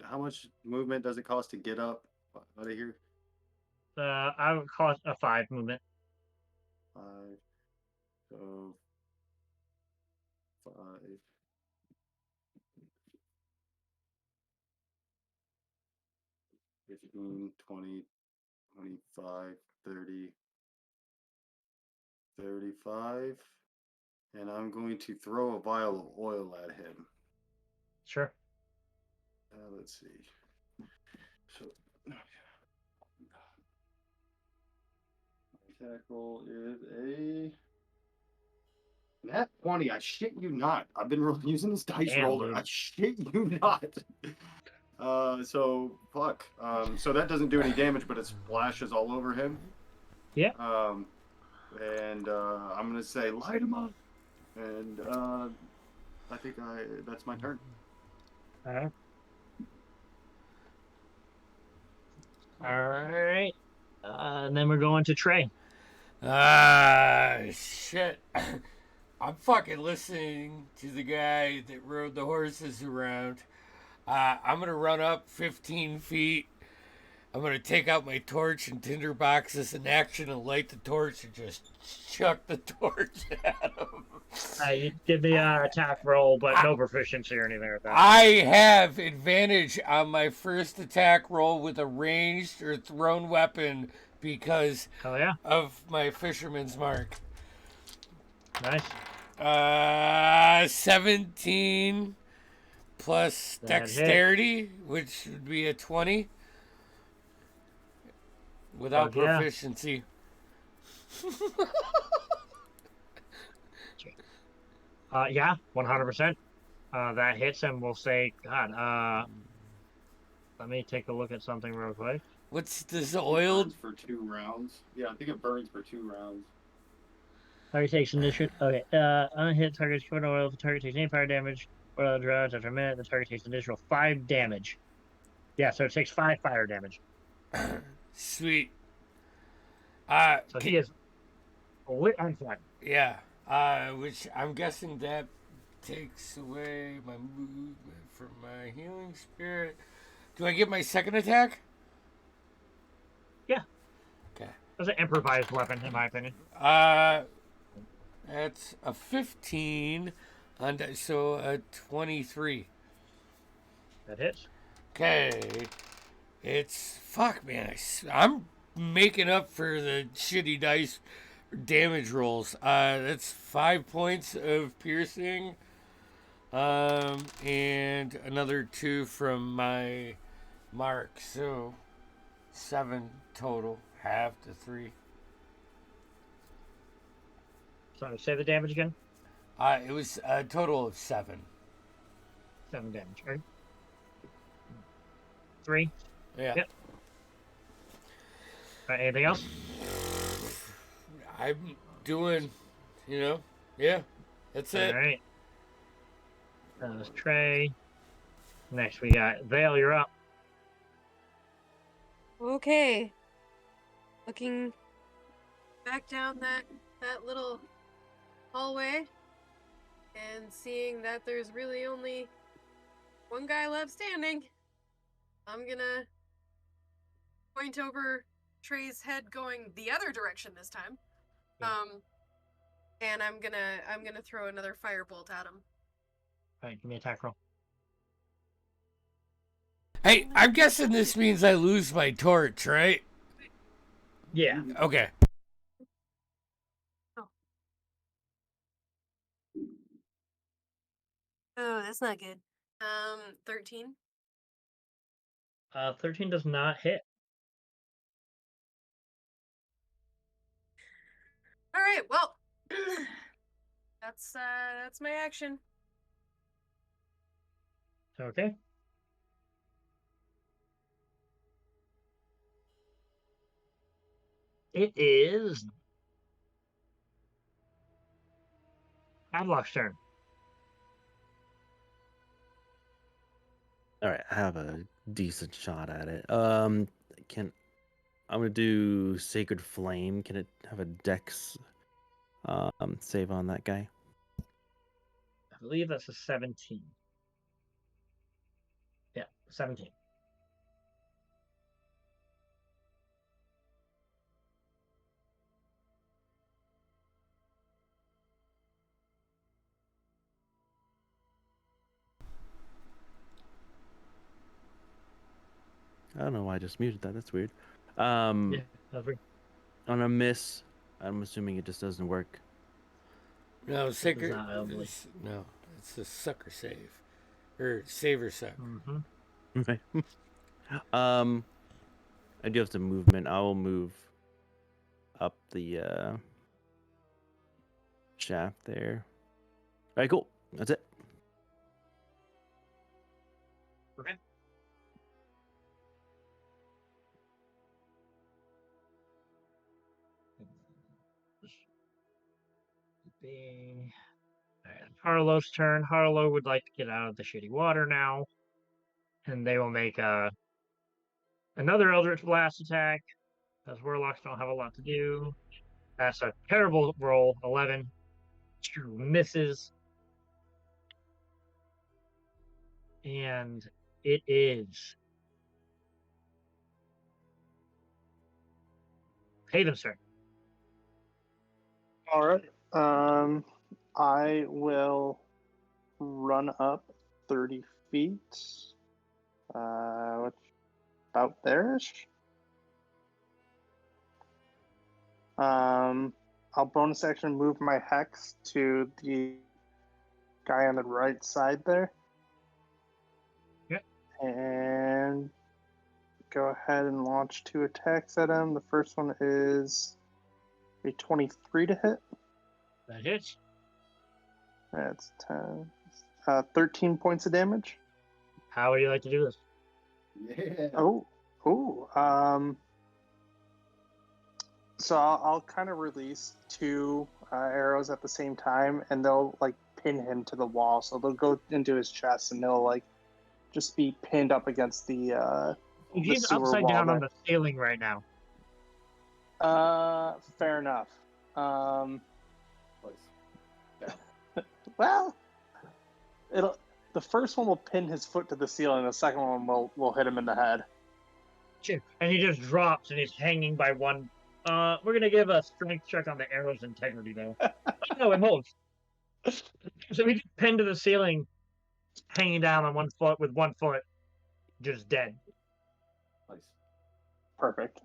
How much movement does it cost to get up out of here? I would call it a 5 movement. 5. So 5. 15, 20, 25, 30, 35. And I'm going to throw a vial of oil at him. Sure. Let's see. So attack roll is a nat 20. I shit you not. I've been using this dice Damn, roller. dude. I shit you not. So fuck. So that doesn't do any damage, but it splashes all over him. Yeah. And I'm gonna say light him up. And I think that's my turn. All right. All right. And then we're going to Trey. Shit. I'm fucking listening to the guy that rode the horses around. I'm gonna run up 15 feet. I'm gonna take out my torch and tinder box as an action and light the torch and just chuck the torch at him. You did the attack roll, but no proficiency or anything like that. I have advantage on my first attack roll with a ranged or thrown weapon because Hell yeah. of my fisherman's mark. Nice. 17 plus That dexterity, which would be a 20 without Fuck yeah. proficiency. Yeah, 100%. That hits, and we'll say, God, let me take a look at something real quick. What's this It oil? burns for 2 rounds. Yeah, I think it burns for 2 rounds. Target takes initiative. Okay, unhit target's covered in oil. If the target takes any fire damage, oil draws after a minute, the target takes an additional 5 damage. Yeah, so it takes 5 fire damage. Sweet. So he is lit on fire. Yeah. Which I'm guessing that takes away my movement from my healing spirit. Do I get my second attack? Yeah. Okay. That's an improvised weapon, in my opinion. That's a 15, so a 23. That hits. Okay. It's fuck, man. I'm making up for the shitty dice damage rolls. That's 5 points of piercing, and another 2 from my mark. So 7 total. Half to 3. Sorry, say the damage again. It was a total of 7. 7 damage, right? 3. Yeah. Yep. Anything else? I'm doing, yeah, that's it. All right. That was Trey. Next, we got Vale. You're up. Okay. Looking back down that little hallway and seeing that there's really only one guy left standing, I'm gonna point over Trey's head going the other direction this time. Yeah. And I'm gonna throw another firebolt at him. All right, give me an attack roll. Hey, I'm guessing this means I lose my torch, right? Yeah. Okay. Oh, that's not good. 13. 13 does not hit. All right, well, that's my action. Okay. It is Adlock's turn. All right, I have a decent shot at it. I'm gonna do Sacred Flame. Can it have a Dex save on that guy? I believe that's a 17. Yeah, 17. I don't know why I just muted that. That's weird. Yeah, that's weird. On a miss, I'm assuming it just doesn't work. No, sacred. not ugly. No, it's a sucker save, or save or suck. Mm-hmm. Okay. I do have some movement. I will move up the shaft there. All right, cool. That's it. Okay. Be all right, Harlow's turn. Harlow would like to get out of the shitty water now, and they will make another Eldritch Blast attack, because Warlocks don't have a lot to do. That's a terrible roll, 11. Misses. And it is Haven's turn. All right. I will run up 30 feet. What's about there-ish. I'll bonus action move my hex to the guy on the right side there. Yep. And go ahead and launch 2 attacks at him. The first one is a 23 to hit. That hits. That's 10. 13 points of damage. How would you like to do this? Yeah. So I'll kind of release 2 arrows at the same time, and they'll like pin him to the wall. So they'll go into his chest, and they'll like just be pinned up against the He's sewer upside wall down on there. the ceiling right now. Fair enough. Yeah. Well, the first one will pin his foot to the ceiling, the second one will hit him in the head. Sure. And he just drops, and he's hanging by one. We're gonna give a strength check on the arrow's integrity, though. No, it holds. So he's pinned to the ceiling, hanging down on one foot with one foot, just dead. Nice. Perfect.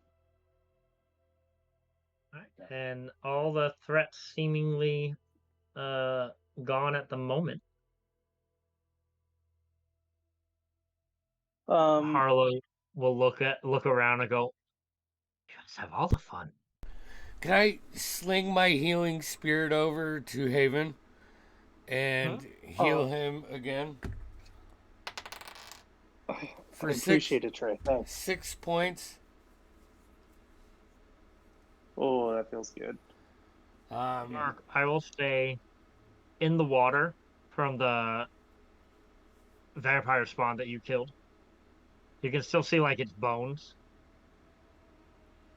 And all the threats seemingly gone at the moment. Harlow will look around and go, "You guys have all the fun." Can I sling my healing spirit over to Haven and heal him again? I appreciate it, Trey. Thanks. 6 points. Oh, that feels good. Mark, I will stay in the water from the vampire spawn that you killed. You can still see like its bones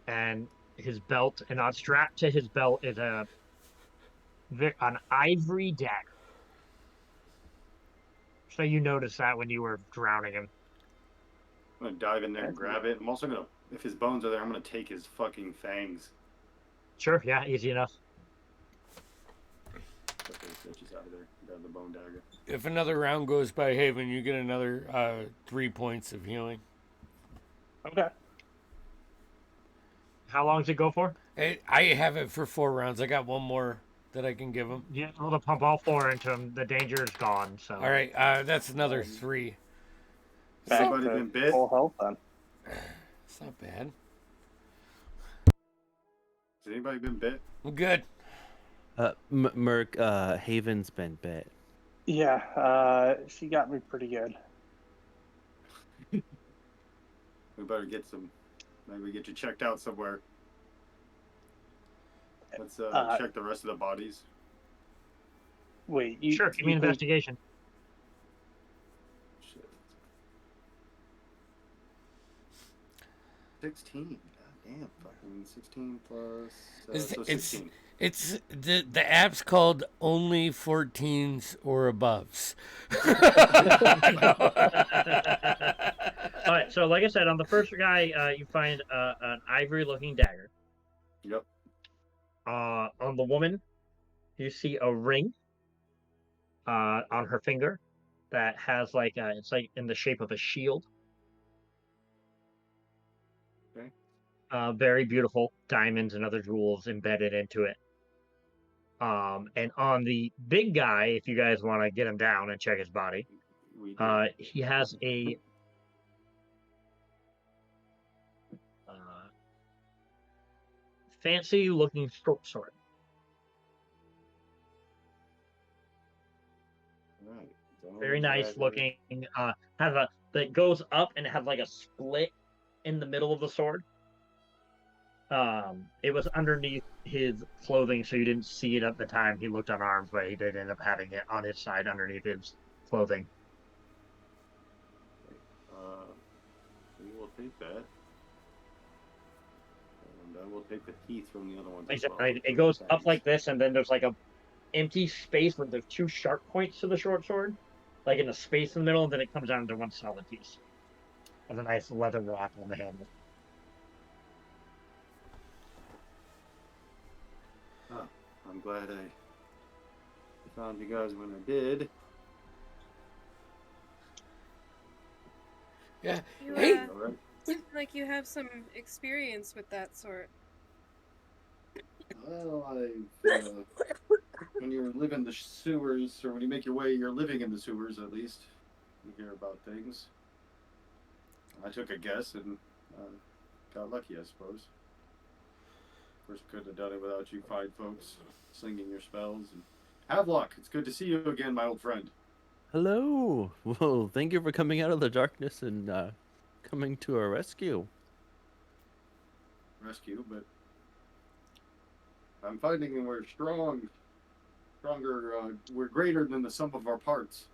and his belt, and strapped to his belt is an ivory dagger. So you noticed that when you were drowning him. I'm gonna dive in there and grab it. I'm also gonna, if his bones are there, I'm gonna take his fucking fangs. Sure, yeah, easy enough. Okay, so it's just out of there. Grab the bone dagger. If another round goes by Haven, you get another 3 points of healing. Okay. How long does it go for? I have it for 4 rounds. I got one more that I can give him. Yeah, able to pump all 4 into him. The danger is gone. So. All right, that's another 3. Has anybody been bit? Full health then. It's not bad. Has anybody been bit? I'm good. Merc, Haven's been bit. Yeah, she got me pretty good. We better get some. Maybe get you checked out somewhere. Let's check the rest of the bodies. Wait, Sure, give me an investigation. Shit. 16. God damn, fucking 16 plus. So 16. It's the app's called Only 14s or Aboves. All right, so like I said, on the first guy, you find an ivory-looking dagger. Yep. On the woman, you see a ring on her finger that has it's like in the shape of a shield. Okay. Very beautiful diamonds and other jewels embedded into it. And on the big guy, if you guys want to get him down and check his body, he has a fancy-looking short sword. Right. Very nice looking. Has a that goes up and it has like a split in the middle of the sword. It was underneath his clothing, so you didn't see it at the time he looked unarmed, but he did end up having it on his side underneath his clothing. We will take that. And I will take the teeth from the other ones as well. It goes up like this, and then there's like a empty space where there's two sharp points to the short sword, like in the space in the middle, and then it comes down into one solid piece. With a nice leather wrap on the handle. I'm glad I found you guys when I did. Yeah. You, Hey, All right. seem like you have some experience with that sort. Well, when you live in the sewers, or when you make your way, you're living in the sewers at least. You hear about things. I took a guess and got lucky, I suppose. Of course, couldn't have done it without you fine folks slinging your spells. And Havelock, it's good to see you again, my old friend. Hello. Well, thank you for coming out of the darkness and coming to our rescue. But I'm finding we're stronger. We're greater than the sum of our parts.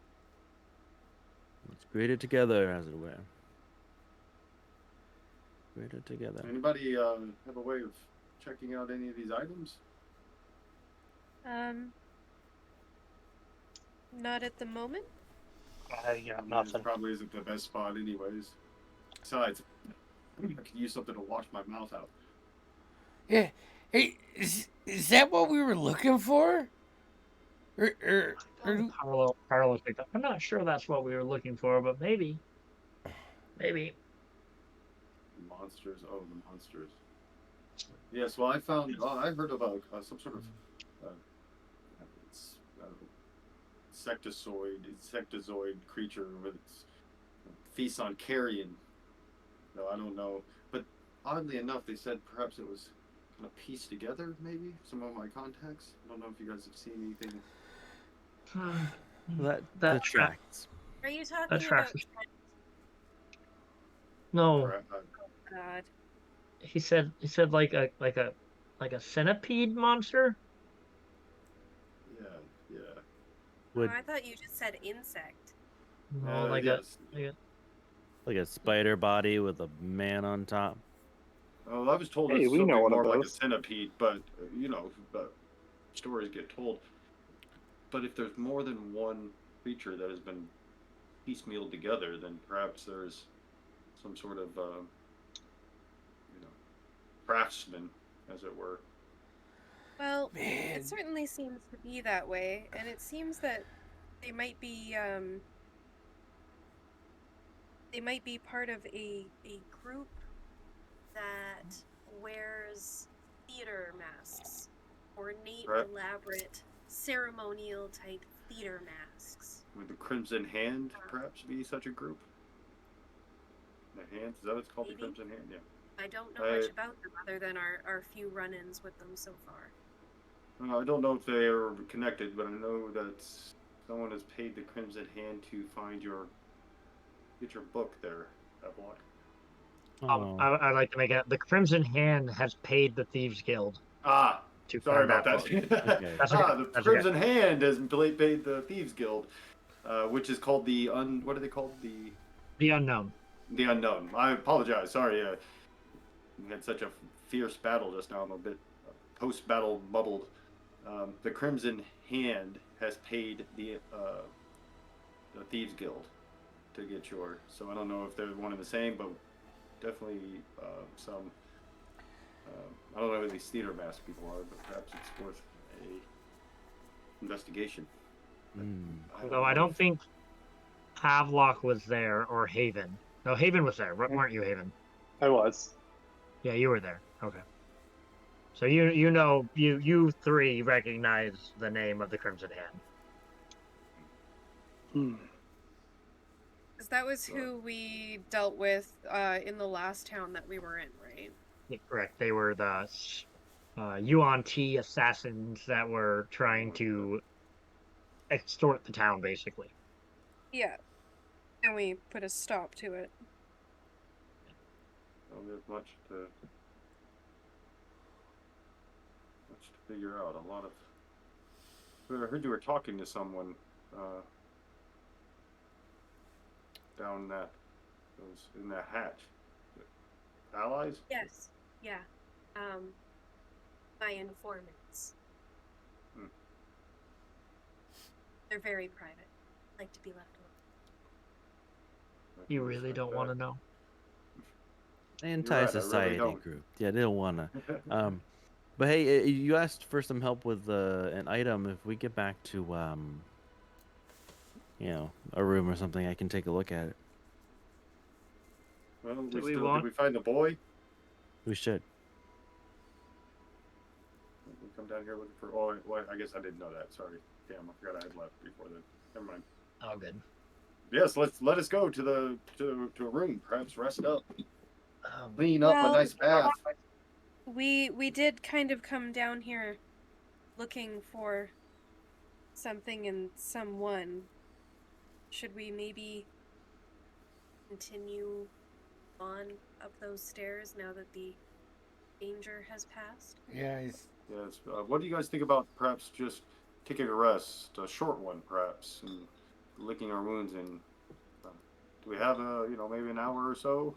Let's create it together, as it were. Create it together. Anybody have a way of checking out any of these items? Not at the moment. Yeah, This nothing. probably isn't the best spot, anyways. Besides, I could use something to wash my mouth out. yeah. Hey, is that what we were looking for? Carlos picked up. I'm not sure that's what we were looking for, but maybe. Maybe. Monsters. Oh, the monsters. Yes. Well, I found. I heard about some sort of insectozoid creature with its feasts on carrion. No, I don't know. But oddly enough, they said perhaps it was kind of pieced together. Maybe some of my contacts. I don't know if you guys have seen anything. That tracks. Are you talking That tracks. about? No, Or, God. he said like a centipede monster. yeah. Would Oh, I thought you just said insect. No, like yes. like a spider body with a man on top. Oh, I was told Hey, it's we something know one of more like a those. centipede, but stories get told. But if there's more than one creature that has been piecemealed together, then perhaps there's some sort of craftsman, as it were. Well, Man. it certainly seems to be that way, and it seems that they might be part of a group that wears theater masks, ornate, Right. elaborate, ceremonial type theater masks. Would the Crimson Hand perhaps be such a group? The Hand? Is that what it's called? Maybe. The Crimson Hand? Yeah. I don't know much about them other than our few run-ins with them so far. I don't know if they are connected, but I know that someone has paid the Crimson Hand to get your book there, Havelock. Oh. I'd like to make it. The Crimson Hand has paid the Thieves Guild. Sorry find about that. book. Okay. That's okay. The That's Crimson Hand has paid the Thieves Guild, which is called what are they called? The Unknown. The Unknown. I apologize. Sorry. We had such a fierce battle just now. I'm a bit post-battle bubbled. The Crimson Hand has paid the Thieves Guild to get yours. So I don't know if they're one and the same, but definitely some. I don't know who these theater mask people are, but perhaps it's worth a investigation. Though I don't think Havelock was there or Haven. No, Haven was there, weren't you, Haven? I was. Yeah, you were there. Okay. So you three recognize the name of the Crimson Hand. Because that was who we dealt with in the last town that we were in, right? Yeah, correct. They were Yuan Ti assassins that were trying to extort the town, basically. Yeah. And we put a stop to it. Well, there's much to figure out. A lot of. I heard you were talking to someone down in that hatch. Allies? Yes. Yeah. My informants. They're very private. Like to be left alone. You really don't want to know? Anti-society really group. Yeah, they don't want to. But hey, you asked for some help with an item. If we get back to a room or something, I can take a look at it. Well, Did did we find the boy? We should. We come down here looking for. Oh, well, I guess I didn't know that. Sorry. Damn, I forgot I had left before then. Never mind. Oh, good. Yes, let us go to a room. Perhaps rest up, Um, clean up a Well- nice bath. We did kind of come down here looking for something and someone. Should we maybe continue on up those stairs now that the danger has passed? Yeah, Yes. What do you guys think about perhaps just taking a rest, a short one perhaps, and licking our wounds? And do we have maybe an hour or so?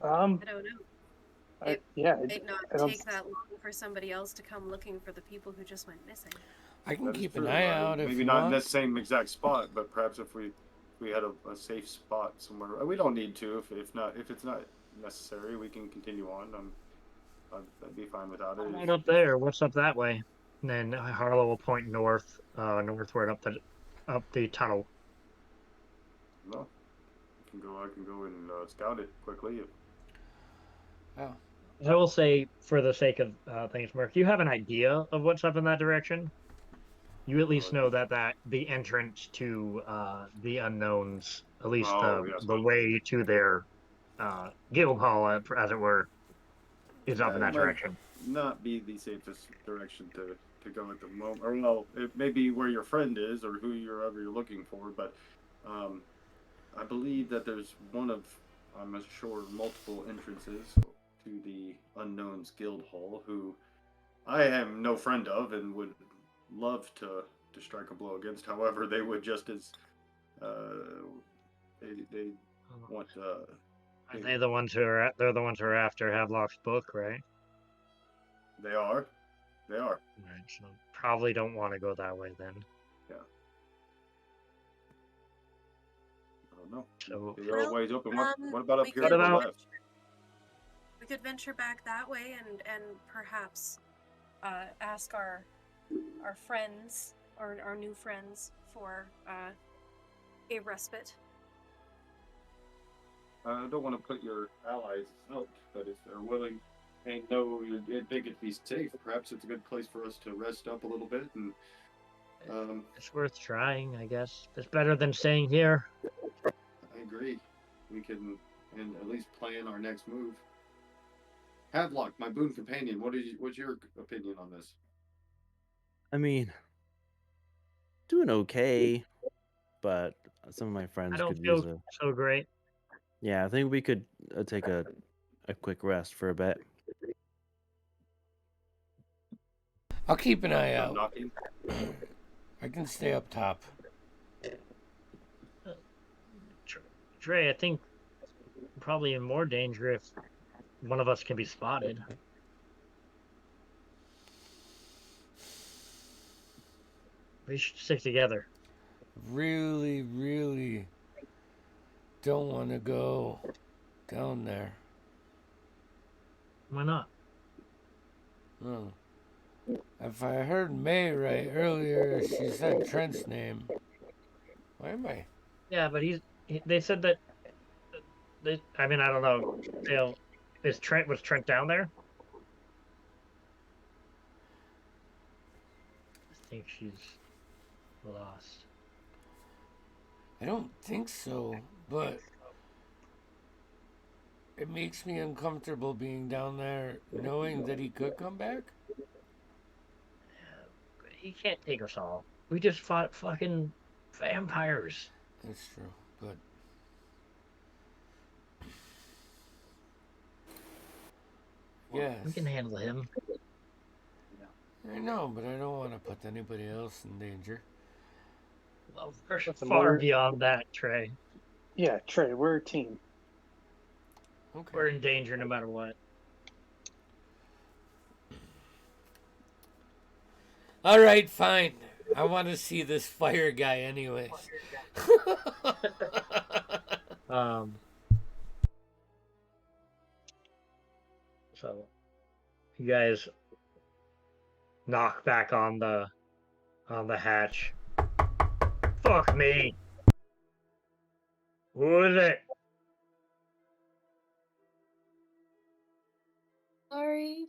I don't know. It Yeah, might not I don't- take that long for somebody else to come looking for the people who just went missing. I can That is keep an true. eye out if maybe you not in want. the same exact spot, but perhaps if we had a safe spot somewhere. We don't need to if it's not necessary. We can continue on. I'd be fine without it. right up there. What's up that way? And then Harlow will point northward up the tunnel. No, I can go and scout it quickly. Oh, I will say, for the sake of things, Merc, you have an idea of what's up in that direction. You at least know that the entrance to the unknowns, at least Yes. the way to their guild hall, as it were, is up in Yeah, that it might direction. not be the safest direction to go at the moment. Or well, it may be where your friend is or whoever you're looking for, but I believe that there's I'm sure, multiple entrances to the Unknown's Guild Hall, who I am no friend of and would love to strike a blow against. However, they would just as they want Are they the ones who are? They're the ones who are after Havelock's book, right? they are. Right. So probably don't want to go that way then. I don't know. So The other way's open. What about up we here could to the about- left? We could venture back that way and perhaps ask our friends or our new friends for a respite. I don't want to put your allies out, but if they're willing and know they could be safe, perhaps it's a good place for us to rest up a little bit. And it's worth trying, I guess. It's better than staying here. I agree. We can and at least plan our next move. Havelock, my boon companion, what's your opinion on this? I mean, doing okay, but some of my friends I don't could feel use a. so great. Yeah, I think we could take a quick rest for a bit. I'll keep an eye I'm out. knocking. I can stay up top. Trey, I think probably in more danger if one of us can be spotted. We should stick together. Really, really don't want to go down there. Why not? Oh. If I heard May right earlier, she said Trent's name. Why am I? Yeah, but they said that. I mean, I don't know. Was Trent down there? I think she's lost. I don't think so, but it makes me uncomfortable being down there knowing that he could come back. He can't take us all. We just fought fucking vampires. That's true, but yes, We can handle him. I know, but I don't want to put anybody else in danger. Well, we're Listen, far we're- beyond that, Trey. Yeah, Trey, we're a team. Okay. We're in danger no matter what. All right, fine. I want to see this fire guy, anyways. So you guys knock back on the hatch. Fuck me. Who is it? Sorry,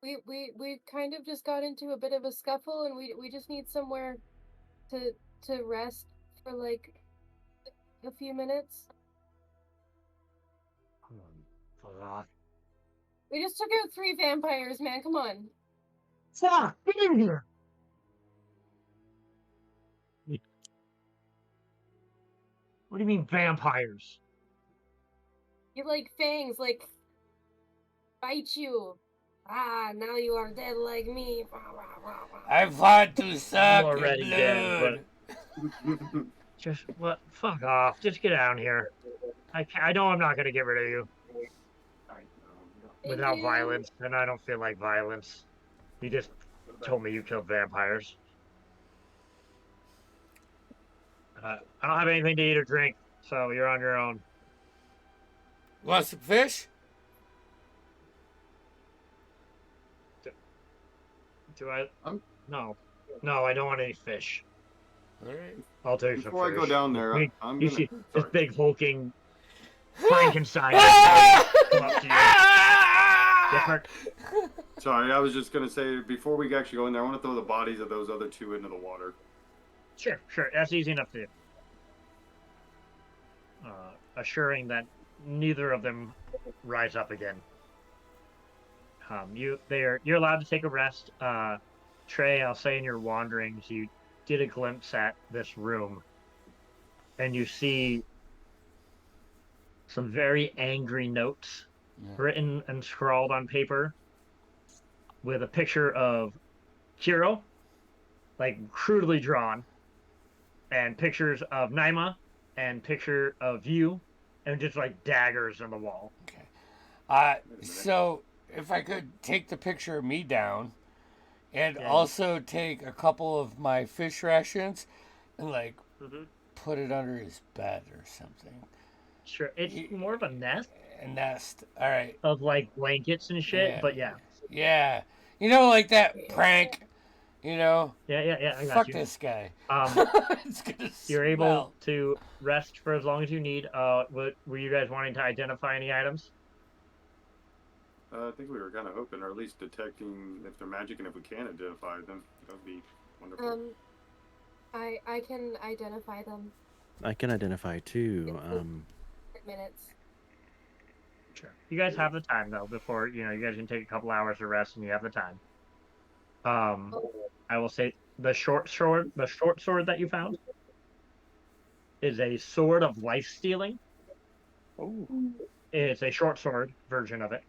we kind of just got into a bit of a scuffle, and we just need somewhere to rest for like a few minutes. Fuck off. We just took out 3 vampires, man. Come on. Fuck! Get in here! What do you mean vampires? You like fangs, like bite you. Ah, now you are dead like me. I fought to suck your already dead, blood. Just what? Fuck off! Just get down here. I know I'm not gonna get rid of you Thank without you. violence, and I don't feel like violence. You just told me you killed vampires. I don't have anything to eat or drink, so you're on your own. Want some fish? Do I? I'm- No. No, I don't want any fish. All right. I'll take some Before I fish. go down there, You- I'm you gonna. see this Sorry. big hulking Frankenstein come up to you. Yes, Mark? Sorry, I was just gonna say before we actually go in there, I want to throw the bodies of those other 2 into the water. Sure. That's easy enough to do. Assuring that neither of them rise up again. You're allowed to take a rest. Trey, I'll say in your wanderings, you get a glimpse at this room, and you see some very angry notes written and scrawled on paper with a picture of Kiro, like crudely drawn, and pictures of Naima, and picture of you, and just like daggers on the wall. So if I could take the picture of me down, and Yeah. also take a couple of my fish rations, and like Mm-hmm. put it under his bed or something. Sure, it's more of a nest A nest. All right. of like blankets and shit, Yeah. but yeah. Yeah. You know, like that prank. You know. Yeah, I got Fuck you. this guy. It's gonna You're able smell. to rest for as long as you need. Were you guys wanting to identify any items? I think we were kind of hoping, or at least detecting if they're magic, and if we can identify them, that would be wonderful. I can identify them I can identify too. in minutes. Sure. You guys have the time though. Before you guys can take a couple hours to rest, and you have the time. I will say the short sword that you found is a sword of life stealing. Oh, It's a short sword version of it.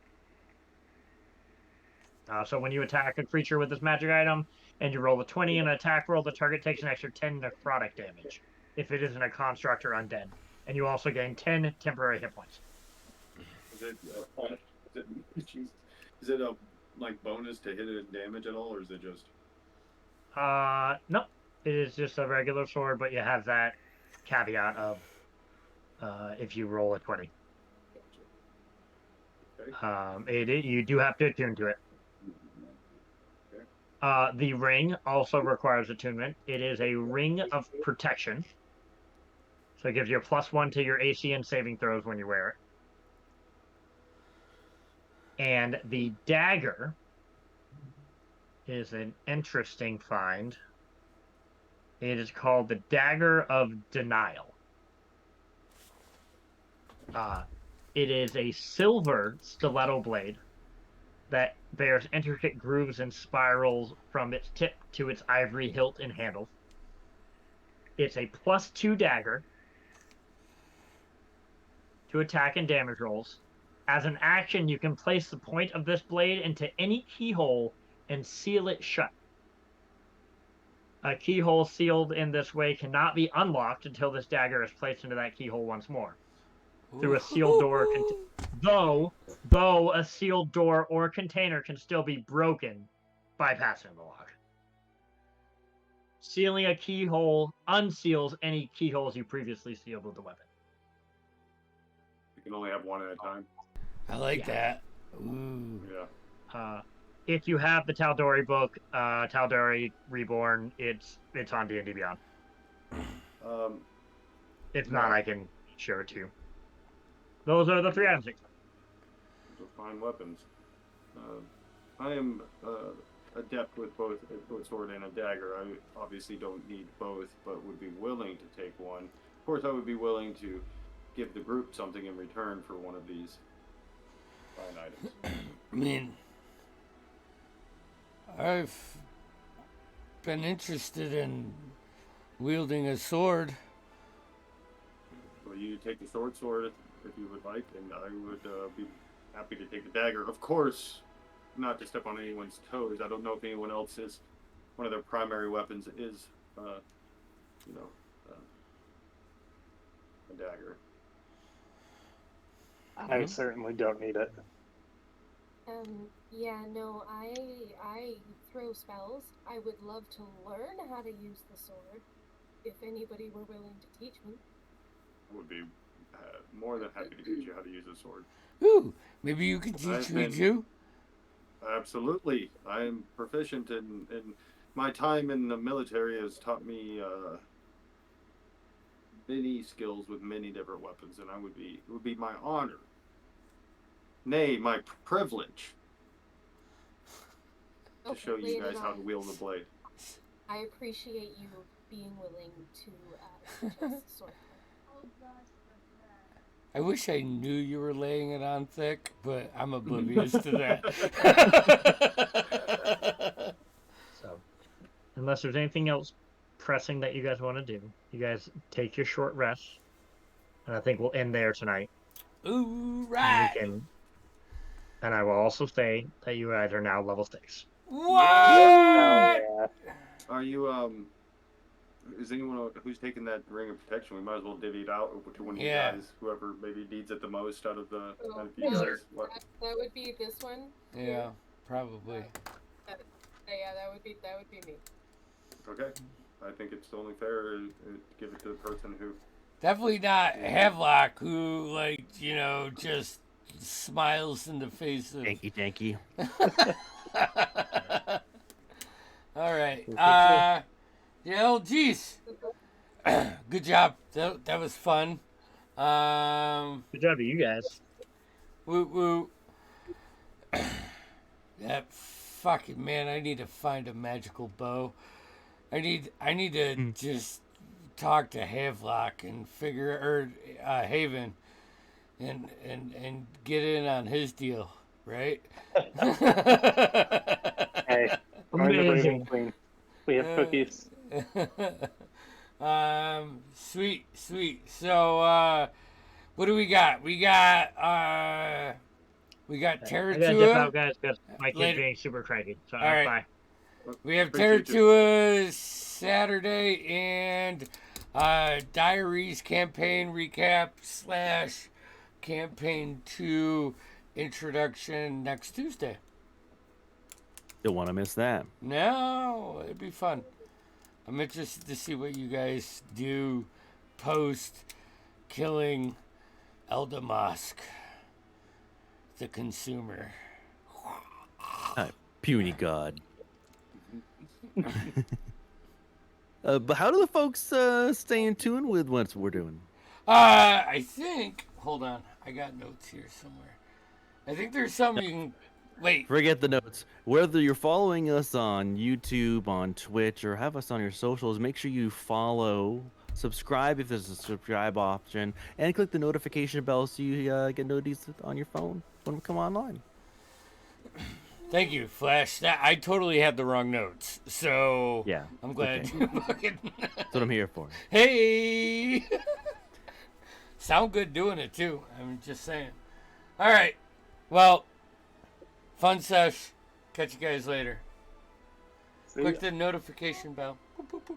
So when you attack a creature with this magic item and you roll a 20 in an attack roll, the target takes an extra 10 necrotic damage if it isn't a construct or undead. And you also gain 10 temporary hit points. Is it a like bonus to hit it and damage at all, or is it just? No. It is just a regular sword, but you have that caveat of if you roll a 20. Okay. You do have to attune to it. The ring also requires attunement. It is a ring of protection. So it gives you a +1 to your AC and saving throws when you wear it. And the dagger is an interesting find. It is called the Dagger of Denial. It is a silver stiletto blade that bears intricate grooves and spirals from its tip to its ivory hilt and handle. It's a +2 dagger to attack and damage rolls. As an action, you can place the point of this blade into any keyhole and seal it shut. A keyhole sealed in this way cannot be unlocked until this dagger is placed into that keyhole once more. Through a sealed door, though a sealed door or container can still be broken by passing the lock. Sealing a keyhole unseals any keyholes you previously sealed with the weapon. You can only have one at a time. I like that. Ooh. Yeah. If you have the Tal'Dorei book, Tal'Dorei Reborn, it's on D&D Beyond. If not, I can share it too. Those are the 3 items. Those are fine weapons. I am adept with both a short sword and a dagger. I obviously don't need both, but would be willing to take one. Of course, I would be willing to give the group something in return for one of these fine items. I mean, I've been interested in wielding a sword. Well, you take the short sword if you would like, and I would be happy to take the dagger. Of course, not to step on anyone's toes. I don't know if anyone else is one of their primary weapons is, a dagger. I certainly don't need it. Yeah, no, I throw spells. I would love to learn how to use the sword, if anybody were willing to teach me. I would be more than happy to teach you how to use a sword. Ooh, maybe you can teach me too? Absolutely. I am proficient in my time in the military has taught me many skills with many different weapons, and it would be my honor, nay, my privilege, to show you guys how to wield the blade. I appreciate you being willing to teach us sword. I wish I knew you were laying it on thick, but I'm oblivious to that. So, unless there's anything else pressing that you guys want to do, you guys take your short rest, and I think we'll end there tonight. Ooh, right. And I will also say that you guys are now level 6. What? Yeah. Are you is anyone who's taking that ring of protection? We might as well divvy it out to one of you guys, whoever maybe needs it the most out of the That would be this one. Yeah, probably. Yeah, that would be me. Okay, I think it's only fair to give it to the person who. Definitely not Havelock, who just smiles in the face of. Danky. All right. Yeah, geez. Good job. That was fun. Good job to you guys. Woo. That fucking man, I need to find a magical bow. I need to just talk to Havelock and Haven and get in on his deal, right? Hey, I'm the Raven Queen. We have cookies. Sweet. So, what do we got? We got Terratua. I gotta dip out, guys, because my kid's being super cranky. So, all right. Bye. We have Terratua Saturday and Diaries campaign recap / campaign 2 introduction next Tuesday. Don't want to miss that. No, it'd be fun. I'm interested to see what you guys do post killing Eldamosk, the consumer. Puny god. But how do the folks stay in tune with what we're doing? I think. Hold on, I got notes here somewhere. I think there's something you can. Wait. Forget the notes. Whether you're following us on YouTube, on Twitch, or have us on your socials, make sure you follow subscribe if there's a subscribe option, and click the notification bell so you get notices on your phone when we come online. Thank you, Flash. I totally had the wrong notes, so Yeah, I'm glad okay. you fucking. That's what I'm here for. Hey, sound good doing it too. I'm just saying. All right, well, fun sesh. Catch you guys later. See Click ya. the notification bell. Boop, boop, boop.